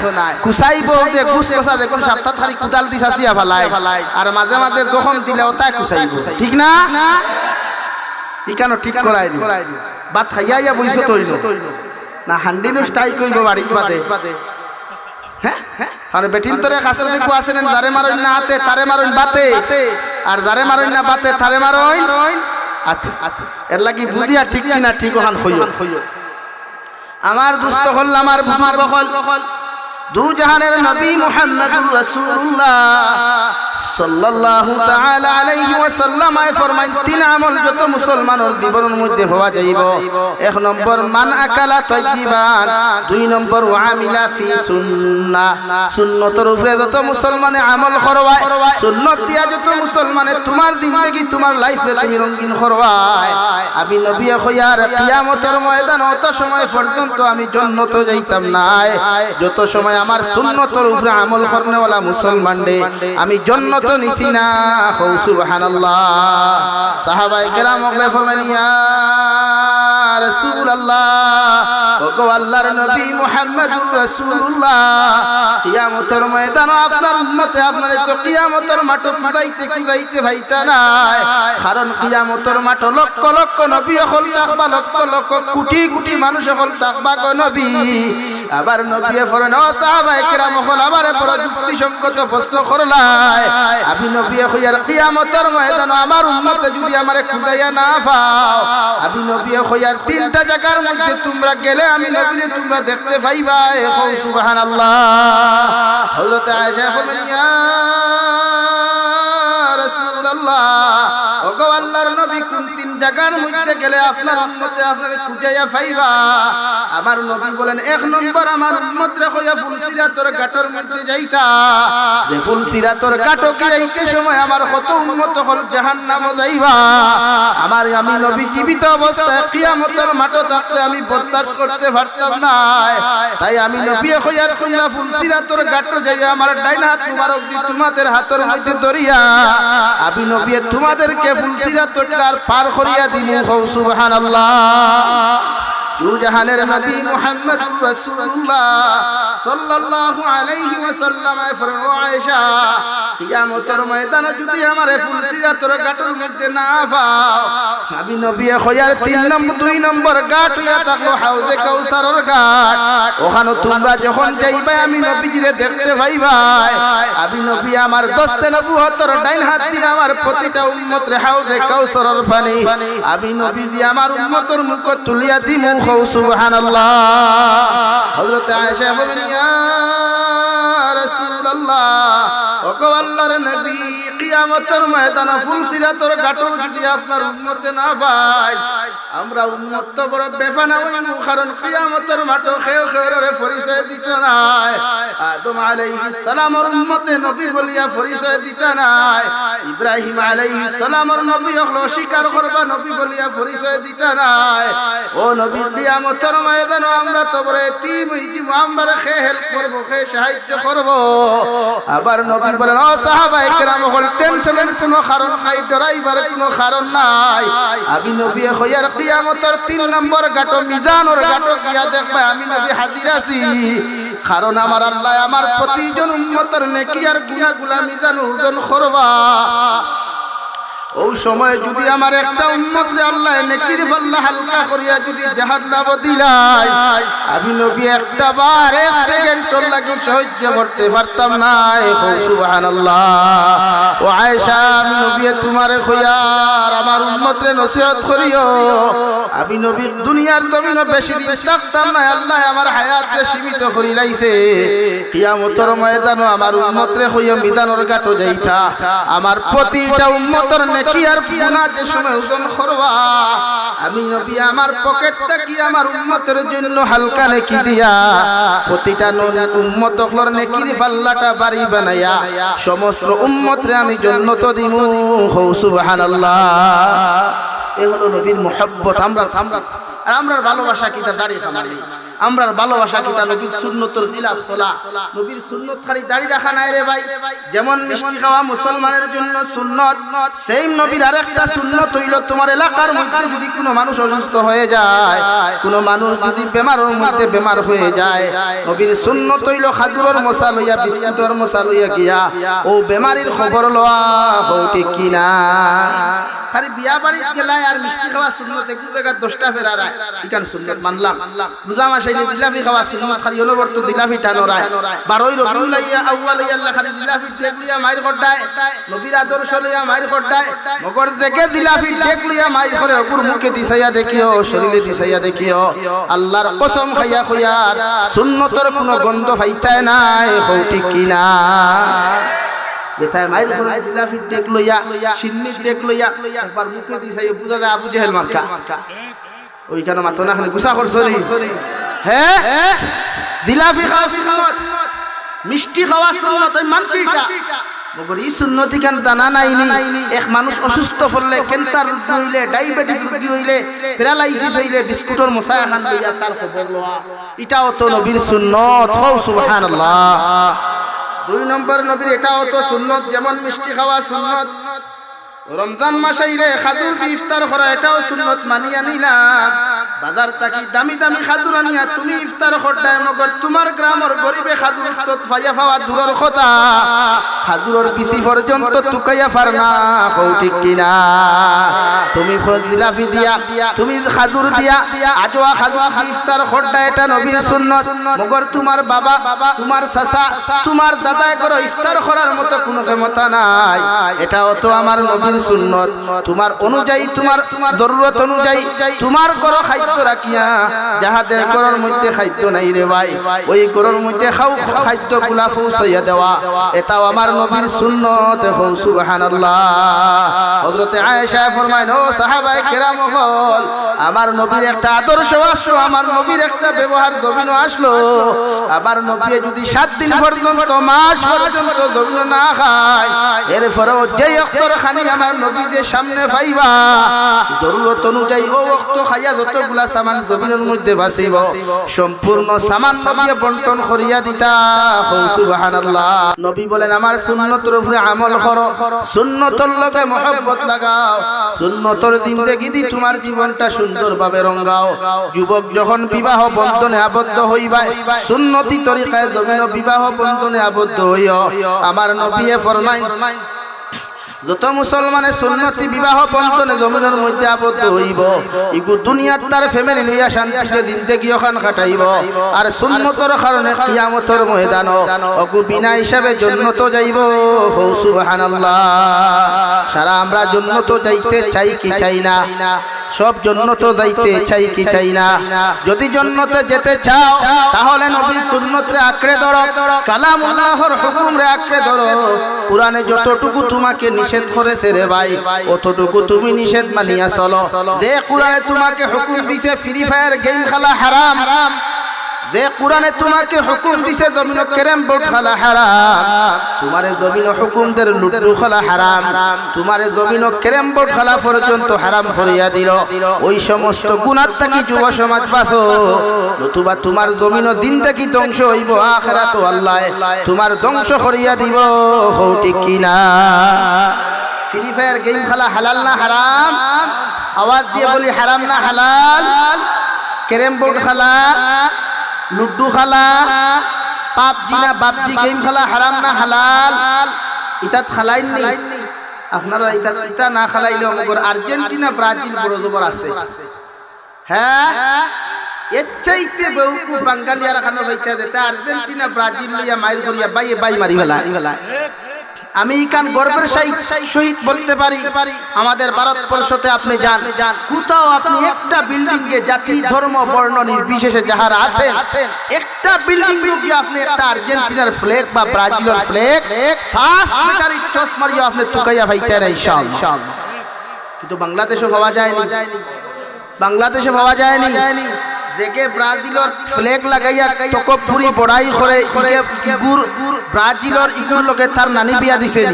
কুছাইবো দে গুছ কষা দেখুন সপ্তাহ খালি কুদাল দিছ আসিয়া ফালাই আর মাঝে মাঝে যখন দিলে ওটা কুছাইবো ঠিক না ইকানো ঠিক করাইনি বাত খাইয়া বইছো তৈলো না হান্ডিনো স্টাই কইবো বাড়ি বাদে হ্যাঁ আর বেটিন তোরে কাছে দেখো আসেন দারে মারইন না হাতে তারে মারইন বাতে আর দারে মারইন না বাতে তারে মারইন আত এর লাগি বুঝিয়া ঠিক কিনা ঠিক ওখান হইও আমার দুষ্ট হল আমার বুমার বকল দু জাহানের নবী মুহাম্মদুর রাসূলুল্লাহ সাল্লাল্লাহু তাআলা আলাইহি ওয়াসাল্লাম ফরমাইন তিন আমল যত মুসলমানের জীবনের মধ্যে হওয়া যাইব এক নম্বর মান আকালা তাইয়িবান দুই নম্বর ওয়ামিলা ফি সুন্নাহ সুন্নতের উপরে যত মুসলমানে আমল করবায় সুন্নত দিয়া যত মুসলমানে তোমার জিন্দেগি তোমার লাইফে তুমি রঙিন করবায় আমি নবী কইয়ার কিয়ামতের ময়দানে অত সময় পর্যন্ত আমি জান্নাতে যাইতাম না যত সময় আমার সুন্নতের উপরে আমল করনেওয়ালা মুসলমান রে আমি জান্নাত নিছি না হো সুবহানাল্লাহ সাহাবায়ে কেরাম ওগরে ফরমান ইয়া রাসূলুল্লাহ ওগো আল্লাহর নবী মুহাম্মদুর রাসূলুল্লাহ কিয়ামতের ময়দানে আপনার উম্মতে আপনারে তো কিয়ামতের মাঠ কুদাইতে ভাইতা নাই কারণ কিয়ামতের মাঠ লক্ষ লক্ষ নবী হল তাকবা লক্ষ লক্ষ কোটি কোটি মানুষ হল তাকবা গো নবী আবার নবী ফরমান ও সাহাবায়ে কেরাম হল আমারে বড় যুক্তিসঙ্গত প্রশ্ন করলাই আমি নবী কইয়ার কিয়ামতের ময়দানে আমার উম্মতে যদি আমারে কুদাইয়া না পাও আমি নবী কইয়ার তিনটা জায়গার মধ্যে তোমরা গেলে আমি নবীকে তোমরা দেখতে পাইবা কও সুবহানাল্লাহ হযরত আয়েশা ফরমান ইয়া রাসূলুল্লাহ ওগো আল্লাহর নবী কোন তিন জায়গার মধ্যে গেলে আপনার উম্মতে আপনারে খুঁজাইয়া পাইবা আমার নবী বলেন এক নম্বর আমার উম্মতরে কইয়া ফুলসিরাতর ঘাটের মধ্যে যাইতা যে ফুলসিরাতর ঘাটে যাইতে সময় আমার কত উম্মত হল জাহান্নামে যাইবা আমি নবী জীবিত অবস্থায় কিয়ামতের মাঠে থাকতে আমি বরদাশত করতে পারতাম না তাই আমি নবী কইয়ার কইয়া ফুলসিরাতর ঘাটে যাইয়া আমার ডাইন হাত মুবারক দি তোমাদের হাতের মধ্যে ধরিয়া আমি নবী তোমাদেরকে ফুলসিরাতর ঘাট পার করিয়া দিমু কও সুবহানাল্লাহ দু জাহানের নবী মুহাম্মদুর রাসূলুল্লাহ সাল্লাল্লাহু আলাইহি ওয়াসাল্লাম ফরমায় ও আয়েশা কিয়ামতের ময়দানে যদি আমারে ফুলসিরাতর ঘাটের মধ্যে না পাও আমি নবী কইয়ার দুই নম্বর ঘাট হইয়া থাকলো হাউজে কাউসারের ঘাট ওখানে তোমরা যখন যাইবা আমি নবীজিরে দেখতে পাইবা আমি নবী আমার দস্তে নবুয়তের ডাইন হাত দিয়ে আমার প্রতিটা উম্মতরে হাউজে কাউসারের পানি আমি নবী দিয়ে আমার উম্মতের মুখ তুলিয়া দিমু কও সুবহানাল্লাহ হযরত আয়েশা বলেন ইয়া রাসূলুল্লাহ ওগো আল্লাহর নবী কিয়ামতের ময়দানে ফুলসিরাতর ঘাটে যদি আপনার উম্মতে না পাই আমরা উম্মত তো বড় বেফানা হইমু কারণ কিয়ামতের মাঠে খেও খেওরে পরিচয় দিত না আদম আলাইহিস সালামের উম্মতে নবী বলিয়া পরিচয় দিত না ইব্রাহিম আলাইহিস সালামের নবী হলো স্বীকার করবা নবী বলিয়া পরিচয় দিত না ও নবী কিয়ামতের ময়দানে আমরা তো বড় এতিম হইমু আমরা খে হেল্প করব খে সাহায্য করব আবার নবী বলেন ও সাহাবায়ে কেরাম হল টেনশনের কোনো কারণ নাই ডরাইবার কোনো কারণ নাই আমি নবী কইয়ার কিয়ামতের 3 নম্বর ঘাট মিজানের ঘাট গিয়া দেখবা আমি নবী হাজির আছি কারণ আমার আল্লাহ আমার প্রতিজন উম্মতের নেকি আর গুনাহগুলা মিজান ওজন করবা ওই সময় যদি আমার একটা উম্মত রে আল্লাহ নেকির পাল্লা হালকা করিয়া যদি জাহান্নামে দিলাই আমি নবী একটা বার এক সেকেন্ড লাগি সহ্য করতে পারতাম না সুবহানাল্লাহ ও আয়েশা আমি নবী তোমারে কইয়ার আমার উম্মত রে নসিহত করিও আমি নবী দুনিয়ার জমিনে বেশি দিন থাকতাম না আল্লাহ আমার হায়াত রে সীমিত করি লাইছে কিয়ামতের ময়দানে আমার উম্মত রে কইয়া মিজানের ঘাটে যাইতা আমার প্রতিটা উম্মতের কি আর গুনাহ যে সময় ওজন করবা আমি নবী আমার পকেট থেকে আমার উম্মতের জন্য হালকা নেকি দিয়া প্রতিটা উম্মত হলর নেকির পাল্লাটা বাড়ি বানায়া সমস্ত উম্মতরে আমি জান্নাত দিমু সুবহানাল্লাহ এ হলো নবীর মুহাব্বত আমরা আর আমরার ভালোবাসা কিটা দাঁড়িয়ে খামালি আমরার ভালোবাসা কিতা নবীর সুন্নতের খিলাফ চলা নবীর সুন্নত খালি দাড়ি রাখা নাই রে ভাই যেমন মিষ্টি খাওয়া মুসলমানের জন্য সুন্নত সেই নবীর আরেকটা সুন্নত হইল তোমার এলাকার মধ্যে যদি কোনো মানুষ অসুস্থ হয়ে যায় কোনো মানুষ যদি বেমারের মধ্যে বেমার হয়ে যায় নবীর সুন্নত হইল খাজুরের মশা লইয়া বিস্কুটের মশা লইয়া গিয়া ও বেমারির খবর লওয়া হও ঠিক কিনা খালি বিয়া বাড়ি গেলায় আর মিষ্টি খাওয়া সুন্নত একটু জায়গা 10টা ফেরারায় ইকান সুন্নত মানলাম রোজা মাসে জিলাপি খাওয়া সুন্নত খালি অনবরত জিলাপি টানোরায় 12 রবিউল আউয়াল আল্লাহ খালি জিলাপি দেখলিয়া মাইর খড্ডায় নবীর আদর্শ লইয়া মাইর খড্ডায় মগর দেখে জিলাপি দেখলিয়া মাইর করে ওর মুখে দিছাইয়া দেখিও শরীরে দিছাইয়া দেখিও আল্লাহর কসম খাইয়া কইয়ার সুন্নতের কোনো গন্ধ পাইতায় নাই হও ঠিক কিনা যেথায় মাইর করে জিলাপি দেখ লইয়া সিন্নি দেখ লইয়া একবার মুখে দিছাইয়া বুঝা যায় আবু জেহেল মার্কা ওইখানে মাত্র না খালি গুসা করছো হ্যাঁ জিলাপি খাওয়া সুন্নত মিষ্টি খাওয়া সুন্নত মানছি মগর এই সুন্নতি কেন জানা নাইনি এক মানুষ অসুস্থ হলে ক্যান্সার হইলে ডায়াবেটিস রোগী হইলে প্যারালাইসিস হইলে বিস্কুটের মশা খান লইয়া তার খবর লওয়া এটাও তো নবীর সুন্নত হও সুবহানাল্লাহ 2 নম্বর নবীর এটাও তো সুন্নত যেমন মিষ্টি খাওয়া সুন্নত রমজান মাস আইলে খাজুর দিয়ে ইফতার করা এটাও সুন্নত মানিয়া নিলাম বাজার থাকি দামি দামি খাজুর আনিয়া তুমি ইফতার করতাই মগর তোমার গ্রামের গরিবে খাজুর তো ফাইয়া পাওয়া দূরের কথা খাজুরের বিসি পর্যন্ত টুকাইয়া পারনা হও ঠিক কিনা তুমি জিলাপি দিয়া তুমি খাজুর দিয়া আজওয়া খাজুর ইফতার করতাই এটা নবীর সুন্নত মগর তোমার বাবা তোমার চাচা তোমার দাদাই করে ইফতার করার মতো কোনো ক্ষমতা নাই এটাও তো আমার নবীর সুন্নত তোমার অনুযায়ী তোমার জরুরত অনুযায়ী তোমার করো খাদ্য রাখিয়া যাহাদের ঘরের মধ্যে খাদ্য নাই রে ভাই ওই ঘরের মধ্যে খাদ্যগুলা পৌঁছাইয়া দেওয়া এটাও আমার নবীর সুন্নত হও সুবহানাল্লাহ হযরতে আয়েশা ফরমায় ও সাহাবায়ে কেরাম হল আমার নবীর একটা আদর্শ আসলো আমার নবীর একটা ব্যবহার দবিন আসলো আমার নবী যদি 7 দিন পর্যন্ত মাস পর্যন্ত দবিন না খায় এরপরেও যেই অক্তর খানি আমার নবীদের সামনে পাইবা জরুরত অনুযায়ী ও ওয়াক্ত খাইয়া যতগুলা সামান জমিনের মধ্যে বাঁচিব সম্পূর্ণ সামান নবী বন্টন করিয়া দিতা সুবহানাল্লাহ নবী বলেন আমার সুন্নতের উপরে আমল করো সুন্নতের লগে মহব্বত লাগাও সুন্নতের জিন্দেগি দি তোমার জীবনটা সুন্দরভাবে রঙাও যুবক যখন বিবাহ বন্ধনে আবদ্ধ হইবা সুন্নতি তরিকায় জমিন বিবাহ বন্ধনে আবদ্ধ হইও আমার নবী ফরমায় যত মুসলমানের সুন্নতি বিবাহ বন্ধনে জমিনের মধ্যে আবদ্ধ হইব ইগু দুনিয়ার তার ফ্যামিলি লইয়া শান্তিতে জিন্দেগি ওখান কাটাইব আর সুন্নতের কারণে কিয়ামতের ময়দান অগু বিনা হিসাবে জান্নাত যাইব সুবহানাল্লাহ সারা আমরা জান্নাত যাইতে চাই কি চাই না সব জান্নাতে যাইতে চাই কি চাই না যদি জান্নাতে যেতে চাও তাহলে নবীর সুন্নতরে আঁকড়ে ধরো কালামুল্লাহর হুকুমরে আঁকড়ে ধরো কুরআনে যতটুকু তোমাকে নিষেধ করেছে রে ভাই অতটুকু তুমি নিষেধ মানিয়া চলো যে কুরআনে তোমাকে হুকুম দিছে ফ্রি ফায়ার গেম খেলা হারাম যে কুরআনে তোমাকে হুকুম দিছে জমিন ক্যারাম বোর্ড খেলা হারাম তোমারে জমিন হুকুম দের লুডু খেলা হারাম তোমারে জমিন ক্যারাম বোর্ড খেলা পর্যন্ত হারাম করিয়া দিল ওই সমস্ত গুনাহ থেকে যুব সমাজ বাঁচো নতুবা তোমার জমিন দিন থেকে ধ্বংস হইব আখিরাত আল্লাহ তোমার ধ্বংস করিয়া দিব হও ঠিক কিনা ফ্রি ফায়ার গেম খেলা হালাল না হারাম আওয়াজ দিয়ে বলি হারাম না হালাল ক্যারাম বোর্ড খেলা লুডু খেলা পাবজি না বাবজি গেম খেলা হারাম না হালাল ইতাত খেলাইন নেই আপনারা ইতা না খেলাইলেও মগর আর্জেন্টিনা ব্রাজিল বড় জবর আছে হ্যাঁ এর চাইতে বেউকুফ বাঙালিয়ারা খানো ভাইতা দেতা আর্জেন্টিনা ব্রাজিল লইয়া মাইর করিয়া বাই মারি ফেলা আমি কান গর্বের সহিত বলতে পারি আমাদের ভারতবর্ষতে আপনি যান কোথাও আপনি একটা বিল্ডিং এ জাতি ধর্ম বর্ণ নির্বিশেষে যাহারা আছেন একটা বিল্ডিং রূপে আপনি একটা আর্জেন্টিনার ফ্ল্যাগ বা ব্রাজিলের ফ্ল্যাগ ফার্স্ট মিটারি টস মারিয়া আপনি তুকাইয়া ভাইতা না ইনশাআল্লাহ কিন্তু বাংলাদেশে পাওয়া যায়নি দেখে ব্রাজিলের ফ্ল্যাগ লাগাইয়া তকপুরি বড়াই করে ইগুর ব্রাজিলের ইগুর লোকে তার নানি বিয়া দিছেনি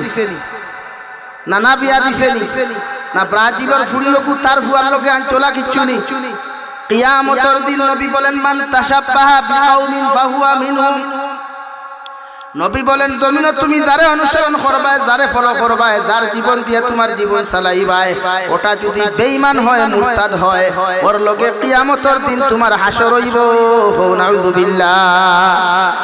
না ব্রাজিলের ফুড়িওকু তার ফুয়ার লোকে আঞ্চলা কিচ্ছু নি কিয়ামতের দিন নবী বলেন মান তাশাব্বাহা বিকাউমিন ফাহুয়া মিনহুম। নবী বলেন জমিন তুমি যারে অনুসরণ করবাই, যারে ফলো করবাই, যার জীবন দিয়ে তোমার জীবন চালাইবাই, ওটা যদি বেঈমান হয়, মুরতাদ হয়, ওর লগে কিয়ামতের দিন তোমার হাসর হইব। নাউযুবিল্লাহ।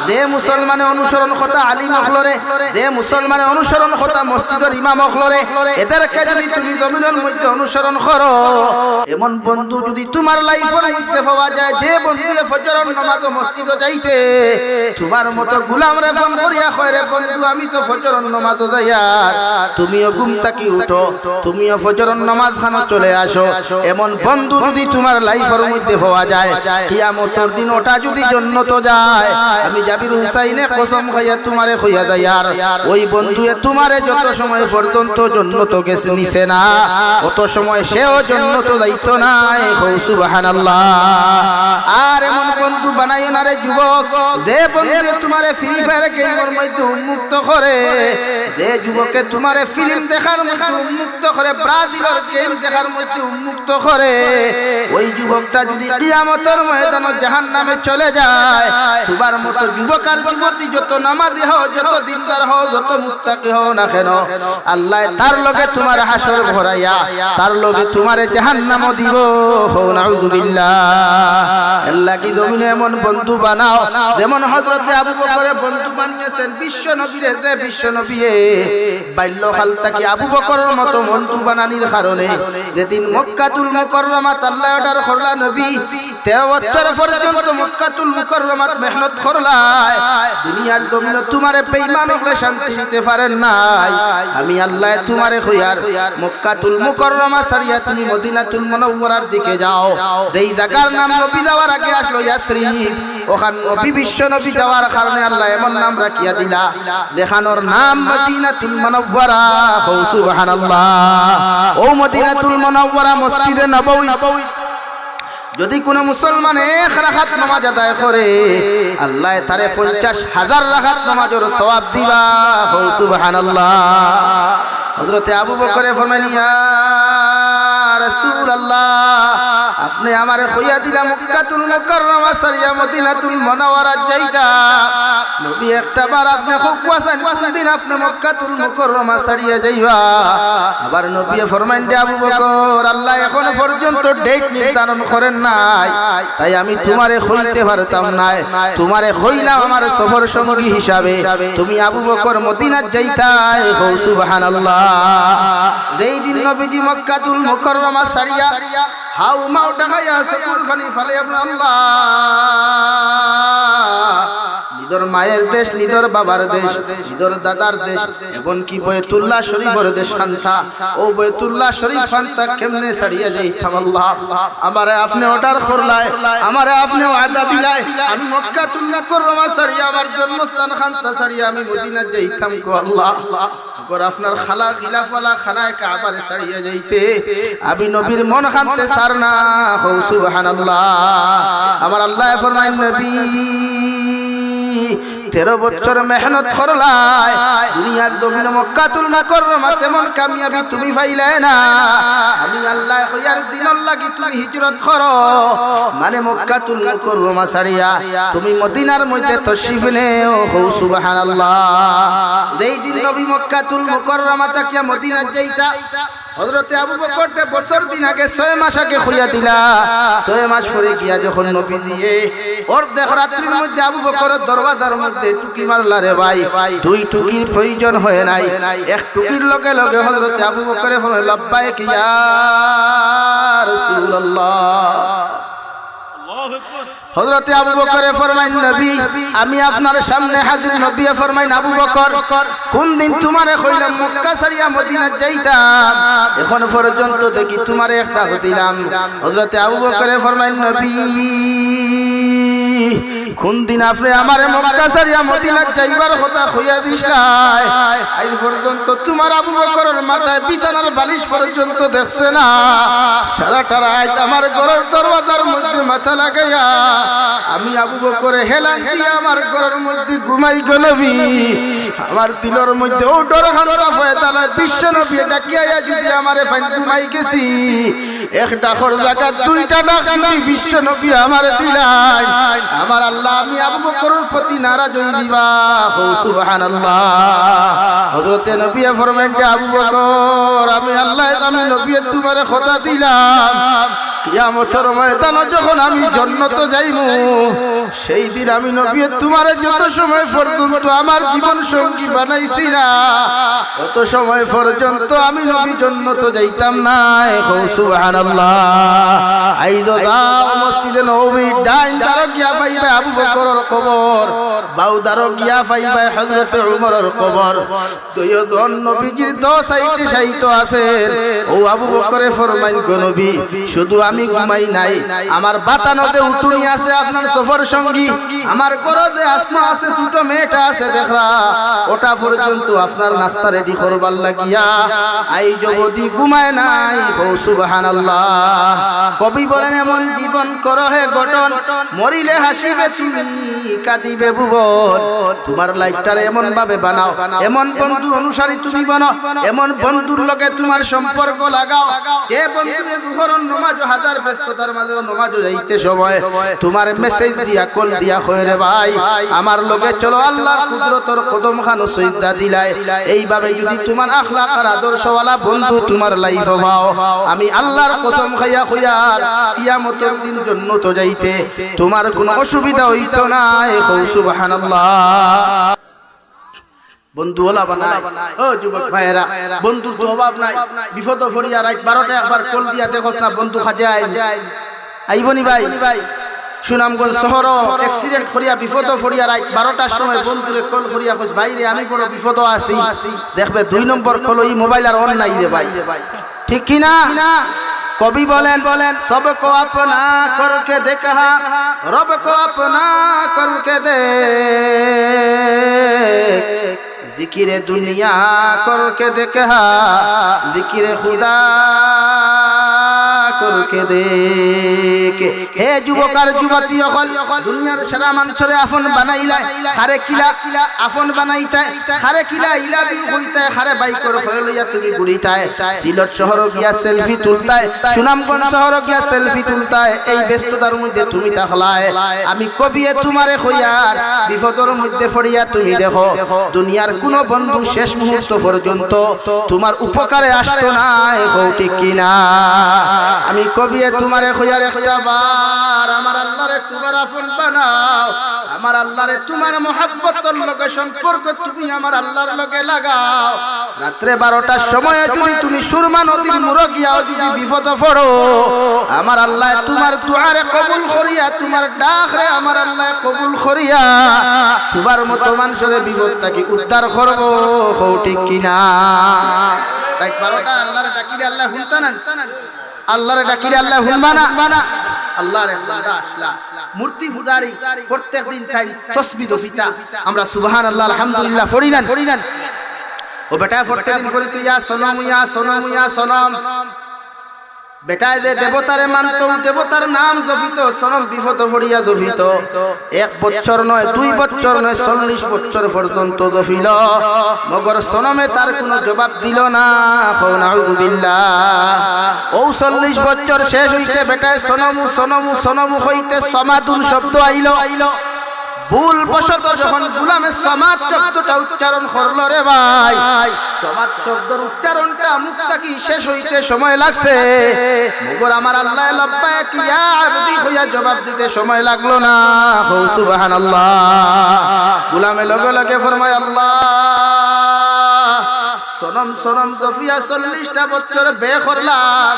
যে মুসলমানে অনুসরণ কথা আলিম হলরে, যে মুসলমানে অনুসরণ কথা মসজিদের ইমাম হলরে, এদেরকে যদি তুমি জমিনের মধ্যে অনুসরণ করো, এমন বন্ধু যদি তোমার লাইফে মধ্যে পাওয়া যায়, যে বন্ধু ফজরের নামাজ মসজিদে যাইতে তোমার মতো গোলাম রে করিয়া কয় রে বন্ধু আমি তো ফজরের নামাজ যাইয়া, তুমিও ঘুম থেকে উঠো, তুমিও ফজরের নামাজ খানো চলে আসো, এমন বন্ধু যদি তোমার লাইফের মধ্যে পাওয়া যায়, কিয়ামতের দিন ওটা যদি জান্নাত যায়, আমি জাবির হুসাইনে কসম খাইয়া তোমারে কইয়া যাইয়ার, ওই বন্ধুয়ে তোমারে যত সময় পর্যন্ত জান্নাত গেছে নিছে না, অত সময় সেও জান্নাত যাইতো না। সুবহানাল্লাহ। আর এমন বন্ধু বানাইও না রে যুবক, যে বন্ধু তোমারে ফ্রি ফায়ার গেমের মধ্যে উন্মুক্ত করে, যে যুবকে তোমারে ফিল্ম দেখার মধ্যে উন্মুক্ত করে, ব্রাজিলের গেম দেখার মধ্যে উন্মুক্ত করে, ওই যুবকটা যদি কিয়ামতের ময়দানে জাহান্নামে চলে যায়, তোমার মতো যুবক আর যুবতী যত নামাজি হও, যত দিনদার হও, যত মুত্তাকি হও না কেন, আল্লাহ তার লগে তোমার হাসর ভরাইয়া তার লগে তোমারে জাহান্নামও দিব। নাউযুবিল্লাহ। আল্লাহ কি জমিনে এমন বন্ধু বানাও যেমন হযরতে আবু বকরের বন্ধু বানিয়েছেন বিশ্ব নবীরে, যে বিশ্ব নবীয়ে বাল্যকাল থেকে আবু বকরের মতো বন্ধু বানানির কারণে যেদিন মক্কাতুল মুকাররমাত আল্লাহ অর্ডার করলা, নবী 13 বছর পর্যন্ত মক্কাতুল মুকাররমাত মেহনত করলাই, দুনিয়ার জমিনে তোমারে বেঈমান হলে শান্তি দিতে পারেন নাই। আমি আল্লাহ তোমারে কইয়ার মক্কাতুল মুকাররমা ছাড়িয়া তুমি মদিনাতুল মুনাওয়ারার দিকে যাও, যেই জায়গার নাম নবী যাওয়ার আগে আসলো ইয়াসরিব, ওখানে নবী বিশ্ব নবী যাওয়ার কারণে আল্লাহ এমন নাম রাখিয়া দিলা, দেখানোর নাম মদিনাতুল মুনাওয়ারা। সুবহানাল্লাহ। ও মদিনাতুল মুনাওয়ারা মসজিদে নববী যদি কোন মুসলমান এক রাকাত নামাজ আদায় করে, আল্লাহ তারে 50,000 রাকাত নামাজের সওয়াব দিবা। সুবহানাল্লাহ। হযরতে আবু বকর ফরমাইলেন ইয়া রাসূলুল্লাহ, আপনি আমারে কইয়া দিলা মক্কাতুল মুকাররমা সারিয়া মদিনাতুল মুনাওয়ারা যাইতা, নবী একটা বার আপনি খুব কোয়াছেন কোন দিন আপনি মক্কাতুল মুকাররমা সারিয়া যাইবা। আবার নবী ফরমাইন দে আবু বকর, আল্লাহ এখন পর্যন্ত ডেট নির্ধারণ করেন নাই, তাই আমি তোমারে কইতে পারতাম না, তোমারে কইলাম আমার সফর সঙ্গী হিসাবে, তুমি আবু বকর মদিনা যাইতাই। সুবহানাল্লাহ। যেই দিন নবীজি মক্কাতুল মুকাররমা সারিয়া হাউ মাউ ঢাকাইয়া চকুর পানি ফালে আল্লাহ, নিজের মায়ের দেশ, নিজের বাবার দেশ, নিজের দাদার দেশ, এমনকি বাইতুল্লাহ শরীফের দেশ খান্তা, ও বাইতুল্লাহ শরীফ খান্তা কেমনে ছাড়িয়া যাইতাম আল্লাহ, আমারে আপনি অর্ডার করলাই, আমারে আপনি ওয়াদা দিলাই, আমি মক্কাতুল মুকাররমা ছাড়িয়া আমার জন্মস্থান খান্তা ছাড়িয়া আমি মদিনা যাইতাম গো আল্লাহ, আর আপনার খালা খিলাফালা খানায় কাবারে ছাড়িয়া যাইতে আমি নবীর মন খানতে ছাড় না। সুবহানাল্লাহ। আমার আল্লাহ ফরমায় নবী 13 বছর মেহনত করলাই, দুনিয়ার জমিনে মক্কাতুল মুকাররমা তেমন কামিয়াবি তুমি পাইলে না, আমি আল্লাহ কইয়ার দিনের লাগি তুমি হিজরত করো, মানে মক্কাতুল মুকাররমা ছাড়িয়া তুমি মদিনার মধ্যে তশরিফ নেও। সুবহানাল্লাহ। যেই দিন নবী মক্কাতুল মুকাররমা থেকে মদিনা যাইতা, হযরতে আবু বকর বছর দিন আগে 6 মাস আগে খুইয়া দিলা, 6 মাস পরে গিয়া যখন নবী দিয়ে ওর দেখ রাত্রির মধ্যে আবু বকরের দরওয়াজার মধ্যে টুকি মারলা রে ভাই, 2 টুকির প্রয়োজন হয় নাই, 1 টুকির লগে লগে হযরতে আবু বকরে বলে লব্বাইক ইয়া রাসূলুল্লাহ। হযরতে আবু বকরে ফরমাইন নবী আমি আপনার সামনে হাজির। নবী ফরমাইন আবু বকর, কোন দিন তোমারে কইলাম মক্কা ছাড়িয়া মদিনা যাইতাম, এখন পর্যন্ত দেখি তোমারে একটা দিলাম। হযরতে আবু বকরে ফরমাইন নবী কোন দিন আপনি আমারে মক্কা ছাড়িয়া মদিনা যাইবার কথা কইয়া দিছাই, আজ পর্যন্ত তোমার আবু বকরের মাথায় বিছানার বালিশ পর্যন্ত দেখছে না, সারাটা রাত আমার ঘরের দরওয়াজার মধ্যে মাথা লাগাইয়া আমি আবু বকরে হেলান দিয়া আমার ঘরের মধ্যে ঘুমাই গো নবী, আমার দিলের মধ্যে ও ডর হানরা ফয়তালা বিশ্ব নবী ডাকিয়া যদি আমারে ফাইন ঘুমাই গেছি, একটা খর জায়গা দুইটা ডাক যদি বিশ্ব নবী আমার দিলাই আমার আল্লাহ আমি আবু বকরের প্রতি নারাজ হই দিবা সুবহানাল্লাহ হযরতে নবী ফরমাইন যে আবু বকর আমি আল্লাহ আমি নবী তোমারে কথা দিলাম কিয়ামতের ময়দানে যখন আমি জান্নাতে যাইমু সেই দিন আমি নবী তোমারে যত সময় পর্যন্ত আমার জীবন সঙ্গী বানাইছি না তত সময় পর্যন্ত আমি নবী জান্নাতে যাইতাম না সুবহানাল্লাহ আইদো দাও মসজিদে নববী ডাইন দারো গিয়া পাইবে আবু বকরের কবর বাউ দারো গিয়া পাইবে হযরত উমরের কবর দুইজন নবীজির দো সাইডে সাইত আছেন ও আবু বকরে ফরমাইন গো নবী শুধু আমি ঘুমাই নাই আমার বাতানোতে উঠুনি আছে আপনার সফর সঙ্গী আমার গরজে আসমা আছে ছোট মেয়েটা আছে দেখরা ওটা পর্যন্ত আপনার নাস্তা রেডি করবার লাগিয়া আই জগতি ঘুমায় নাই সুবহানাল্লাহ কবি বলেন এমন জীবন করো হে গঠন মরিলে হাসিবে তুমি কাঁদিবে ভুবন তোমার লাইফটারে এমন ভাবে বানাও এমন বন্ধুর অনুসারী তুমি বানাও এমন বন্ধুর লগে তোমার সম্পর্ক লাগাও যে বন্ধুরে দুহরন নামাজ হাজার ব্যস্ততার মাঝে নামাজ যাইতে সময় তোমার মেসেজ দিয়া কল দিয়া কইরে ভাই আমার লগে চলো আল্লাহর কুদরতের কদম খান সজদা দিলাই এইভাবে যদি তোমার আখলাক আর আদর্শওয়ালা বন্ধু তোমার লাইফে পাও আমি আল্লাহর কসম খাইয়া কইয়ার কিয়ামতের দিন জান্নাত যাইতে তোমার কোনো অসুবিধা হইতো না সুবহানাল্লাহ বন্ধু ওলা বানায় ও যুবক ভাইরা বন্ধুর তো অভাব নাই বিপদ পড়িয়া রাত 12টা একবার কল দিয়া দেখোস না বন্ধু খাজায় আইবনি ভাই সুনামগঞ্জ শহর অ্যাক্সিডেন্ট করিয়া বিপদ পড়িয়া রাত 12টার সময় বন্ধুরে কল করিয়া কইস ভাই রে আমি বড় বিপদ আছি দেখবে 2 নম্বর কল এই মোবাইল আর অন নাই রে ভাই ঠিক কি না কবি বলেন সবকো আপনা করকে দেখা রব কো আপনা করকে দে जिक्र दुनिया करके देखा जिक्र खुदा करके देख हे যুবকার যুবতী হল দুনিয়ার সারা মানুষরে আপন বানাইলা খারে কিলা আপন বানাইতা খারে কিলা ইলা হইতা খারে বাইকর ফলে লইয়া তুমি ঘুরিতায় সিলেট শহর গিয়া সেলফি তুলতায় সুনামগঞ্জ শহর গিয়া সেলফি তুলতায় এই ব্যস্ততার মধ্যে তুমি তাহলায় আমি কবিয়ে তোমারে কইয়ার বিপদের মধ্যে পড়িয়া তুমি দেখো দুনিয়ার কোন বন্ধু শেষ মুহূর্ত পর্যন্ত তোমার উপকারে আসতো না ঠিক কিনা আমি কবিয়ে তোমারে কইয়ার একবার আমার আল্লাহরে তোমার আপন বানাও আমার আল্লাহরে তোমার মহব্বতের লগে সম্পর্ক তুমি আমার আল্লাহর লগে লাগাও রাতে 12টার সময় যদি তুমি সুরমা নদীর মুড় গিয়াও যদি বিপদ পড়ো আমার আল্লাহ তোমার দুআরে কবুল করিয়া তোমার ডাকরে আমার আল্লাহ কবুল করিয়া তোমার মতো মানুষের বিপদ থেকে উদ্ধার করব ঠিক কিনা রাত 12টা আল্লাহরে ডাকিলে আল্লাহ হুনতা না আল্লাহরে ডাকিলে আল্লাহ হুনবা না আল্লাহর বান্দা আসলা মূর্তি পূজারি প্রত্যেকদিন চাই তাসবিহ দফিতা আমরা সুবহানাল্লাহ আলহামদুলিল্লাহ পড়িলেন ও বেটা প্রত্যেকদিন পড়ি তুই ইয়া সনম ইয়া সনম ইয়া সনম বেটায় যে দেবতারে মানত দেবতার নাম দফিত সনম বিপদ পড়িয়া দফিত 1 বছর নয় 2 বছর নয় 40 বছর পর্যন্ত দফিল মগর সনমে তার কোনো জবাব দিল না নাউযু বিল্লাহ ও 40 বছর শেষ হইতে বেটায় সনম হইতে সমাদুন শব্দ আইলো ভুল বশত যখন গুলামে সমাজ শব্দটা উচ্চারণ করলো রে ভাই সমাজ শব্দের উচ্চারণটা মুখ থেকে শেষ হইতে সময় লাগছে মগর আমার আল্লাহ লব্বাইক ইয়া আবদি হইয়া জবাব দিতে সময় লাগলো না সুবহানাল্লাহ গুলামে লগে লগে ফরমায় আল্লাহ সনম দফিয়া 40টা বছর বে করলাম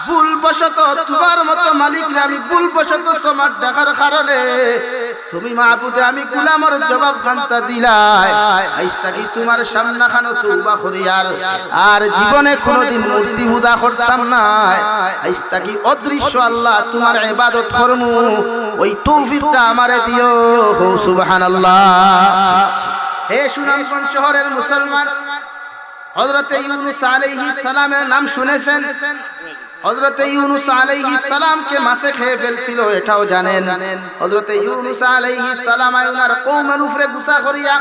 ভুল বশত তোমার মতো মালিকরে আমি ভুল বশত সমাজ দেখার কারণে তুমি মাহবুদে আমি গোলামের জবাব খান্তা দিলাই আইস্তা কি তোমার সামনে খানো তওবা করিয়ার আর জীবনে কোনোদিন মূর্তি পূজা করতাম না আইস্তা কি অদৃশ্য আল্লাহ তোমার ইবাদত করমু ওই তৌফিকটা আমারে দিও সুবহানাল্লাহ হে সুনামগঞ্জ শহরের মুসলমান হযরত ইউনূস আলাইহিস সালামের নাম শুনেছেন হযরত ইউনূস আলাইহিস সালামকে মাছে খেয়ে ফেলছিল এটাও জানেন হযরত ইউনূস আলাইহিস সালাম আয়নার কওমের উপরে গুসা করিয়া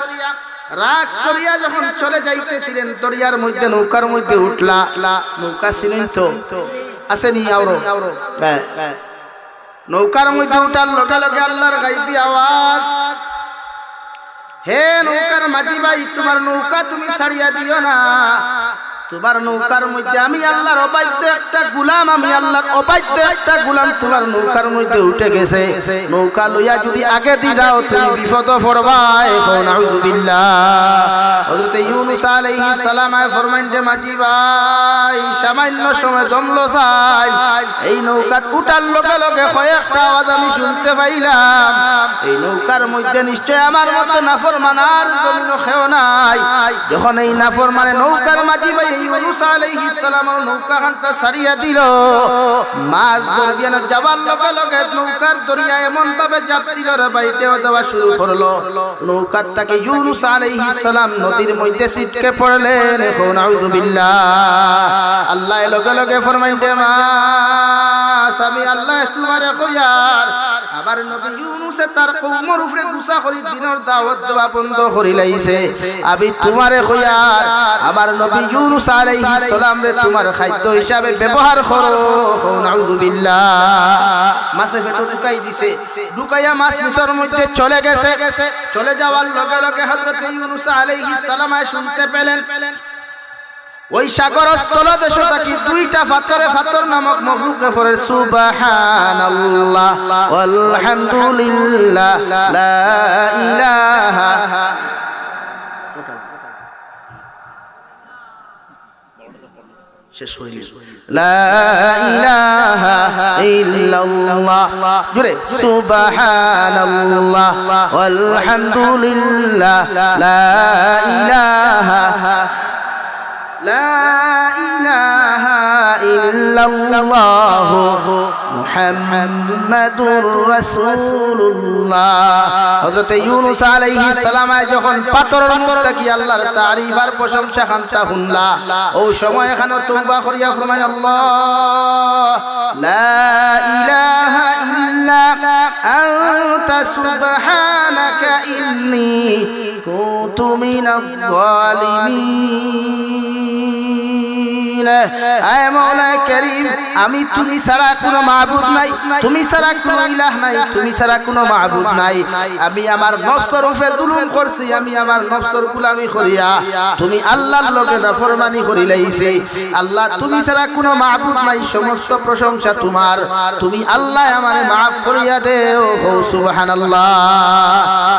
রাগ করিয়া যখন চলে যাইতেছিলেন দরিয়ার মধ্যে নৌকার মধ্যে উঠলা নৌকা ছিলেন তো আসেনি আওরো নৌকার মধ্যে উঠার লগে লগে আল্লাহর গাইবী আওয়াজ, হে নৌকার মাঝি ভাই, তোমার নৌকা তুমি ছাড়িয়া দিও না, তোমার নৌকার মধ্যে আমি আল্লাহর অবাধ্য একটা গোলাম, আমি আল্লাহর অবাধ্য একটা গোলাম তোমার নৌকার মধ্যে উঠে গেছে, নৌকা লইয়া যদি আগে দি দাও তুমি বিপদ পড়বা। এখন আউযুবিল্লাহ। হযরত ইউনূস আলাইহিস সালাম ফরমাইতে মাঝি ভাই সামান্য সময় জমলো চাই, এই নৌকা উঠার লগে লগে কয়েকটা আওয়াজ আমি শুনতে পাইলাম, এই নৌকার মধ্যে নিশ্চয় আমার মতো নাফরমানার জন্য খেও নাই। যখন এই নাফরমানে নৌকার মাঝি ভাই ইউনূস আলাইহিস সালাম নৌকা খানটা ছাড়িয়া দিল, মাছ দরিয়ানে যাবার লগে লগে নৌকার দরিয়া এমন ভাবে চাপ দিল রে বাইতেও দেওয়া শুরু করলো, নৌকার থেকে ইউনূস আলাইহিস সালাম নদীর মধ্যে ছিটকে পড়লেন। এখন আউযুবিল্লাহ। আল্লাহ লগে লগে ফরমাইতে মাস আমি আল্লাহ তোমারে কইয়ার আবার নবী ইউনূস তার কওমের উপরে গুসা করি দিনের দাওয়াত দেওয়া বন্ধ করি লাইছে, আমি তোমারে কইয়ার আমার নবী ইউনূস আলাইহিস সালাম রে তোমার খাদ্য হিসাবে ব্যবহার করো। নাউযুবিল্লাহ। মাছে পেটে ঢুকাই দিছে, ঢুকাইয়া মাছ মিশর মধ্যে চলে গেছে, চলে যাওয়ার লগে লগে হযরত ইউনূস আলাইহিস সালাম শুনতে পেলেন ওই সাগরস্থল দেশ থেকে দুইটা পাথরে পাথর নামক মখলুকে পড়ে সুবহানাল্লাহ ওয়ালহামদুলিল্লাহ লা ইলাহা শেষ হইল লা ইলাহা ইল্লাল্লাহ জোরে সুবহানাল্লাহ ওয়ালহামদুলিল্লাহ লা ইলাহা লা ইলাহা ইল্লাল্লাহ মুহাম্মাদুর রাসূলুল্লাহ। হযরত ইউনূস আলাইহিস সালাম যখন পাথরের মধ্যে কি আল্লাহর তারিফ আর প্রশংসা খানটা শুনলা, ওই সময় এখানে তওবা করিয়া ফরমায় আল্লাহ লা ইলাহা ইল্লা আনতা সুবহানাকা ইন্নী কুনতু মিনাজ জালিমিন। আয় মাওলা করিম, আমি তুমি ছাড়া কোনো মাবুদ নাই, তুমি ছাড়া কোনো ইলাহ নাই, তুমি ছাড়া কোনো মাবুদ নাই, আমি আমার নফসের উপরে জুলুম করছি, আমি আমার নফসের গোলামি করিয়া তুমি আল্লাহর লগে নাফরমানি করি লাইছে। আল্লাহ তুমি ছাড়া কোনো মাবুদ নাই, সমস্ত প্রশংসা তোমার, তুমি আল্লাহ আমারে maaf করিয়া দেও। সুবহানাল্লাহ।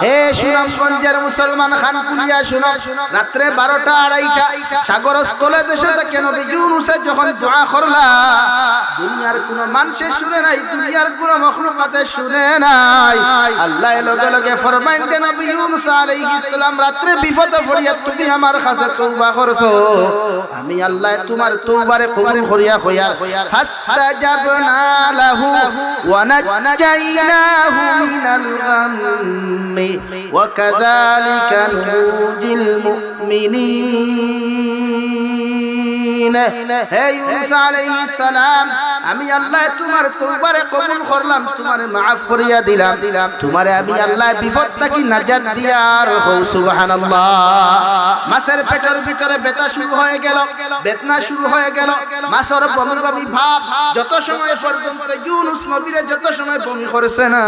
হে সুনামগঞ্জের মুসলমান খান কুলিয়া শুনো, রাত্রে 12টা 2:30 সাগরস্থলে দেশে থেকে নবী ইউনূস যখন দোয়া করলা, দুনিয়ার কোন মানুষে শুনে নাই, দুনিয়ার কোন মখলুকাতে শুনে নাই। আল্লাহ লগে লগে ফরমাইলেন নবী ইউনূস আলাইহিস সালাম রাত্রে বিপদে পড়িয়া তুমি আমার কাছে তওবা করছো, আমি আল্লাহ তোমার তওবারে কবুল করিয়া কইয়া ফাস্তাজাবনা লাহু ওয়া নাজাইনাহু মিনাল গাম্মি ওয়া কাযালিকা নুজিল মুমিনিন। হে ইউনূস আলাইহিস সালাম, আমি আল্লাহ তোমার তওবারে কবুল করলাম, তোমারে maaf করিয়া দিলাম, তোমারে আমি আল্লাহ বিপদ থেকে নাজাত দিয়ার। সুবহানাল্লাহ। মাছের পেটের ভিতরে ব্যথা শুরু হয়ে গেল, বেদনা শুরু হয়ে গেল, মাছের বমি বমি ভাব, যত সময় পর্যন্ত ইউনূস নবীরে যত সময় বমি করছে না,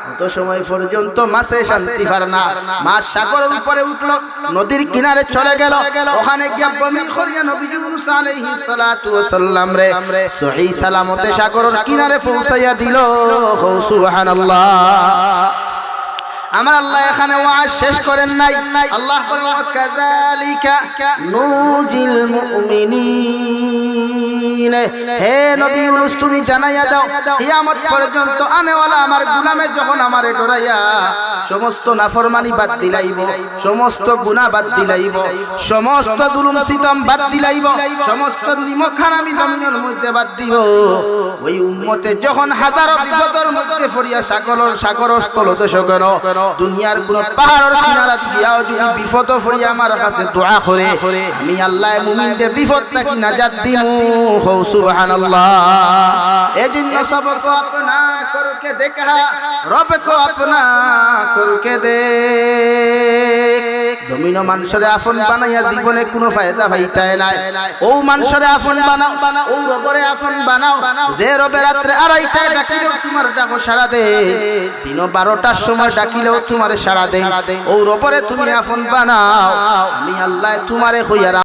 তত সময় পর্যন্ত মাছে শান্তি পারে না। মাছ সাগরের উপরে উঠলো, নদীর কিনারে চলে গেল, ওখানে গিয়ে বমি করিয়া নবী ইউনূস আলাইহিস সালাতু ওয়াস সালাম রে সহিহ সালামতে সাগরের কিনারে পৌঁছাইয়া দিল। সুবহানাল্লাহ। আমার আল্লাহ এখানে ওয়াজ শেষ করেন নাই, আল্লাহ বলল কাযালিকা নুজিল মুমিনিন। হে নবী ইউনূস তুমি জানাইয়া দাও কিয়ামত পর্যন্ত আনেওয়ালা আমার গোলামে যখন আমারে ডরাইয়া সমস্ত নাফরমানি বাদ দিলাইব, সমস্ত গুনাহ বাদ দিলাইব, সমস্ত জুলুম সিতম বাদ দিলাইব, সমস্ত নিমক হারামি জমিনের মধ্যে বাদ দিব, ওই উম্মতে যখন হাজারো বিপদের মধ্যে পড়িয়া সাগরের স্থলতে সগন দুনিয়ার কোন পাহাড়ের কিনারা দিয়াও যদি বিপদ পড়িয়া আমার কাছে দোয়া করে, আমি আল্লাহ মুমিনদের বিপদ থেকে নাজাত দিমু। সুবহানাল্লাহ। এজন্য সবকো আপনা করকে দেখা, রব को अपना करके देख, জমিন মানুষরে আপন বানাইয়া জীবনে কোনো ফায়দা পাইতায় নাই ও মানুষরে আপন বানাও ও রবরে আপন বানাও যে রবে রাত্রে আড়াইটায় ডাকিলেও তোমার ডাকো সাড়া দে দিন 12টার সময় ডাকিলেও তোমার সাড়া দে ও রবরে তুমি আপন বানাও আমি আল্লাহ তোমারে কইয়া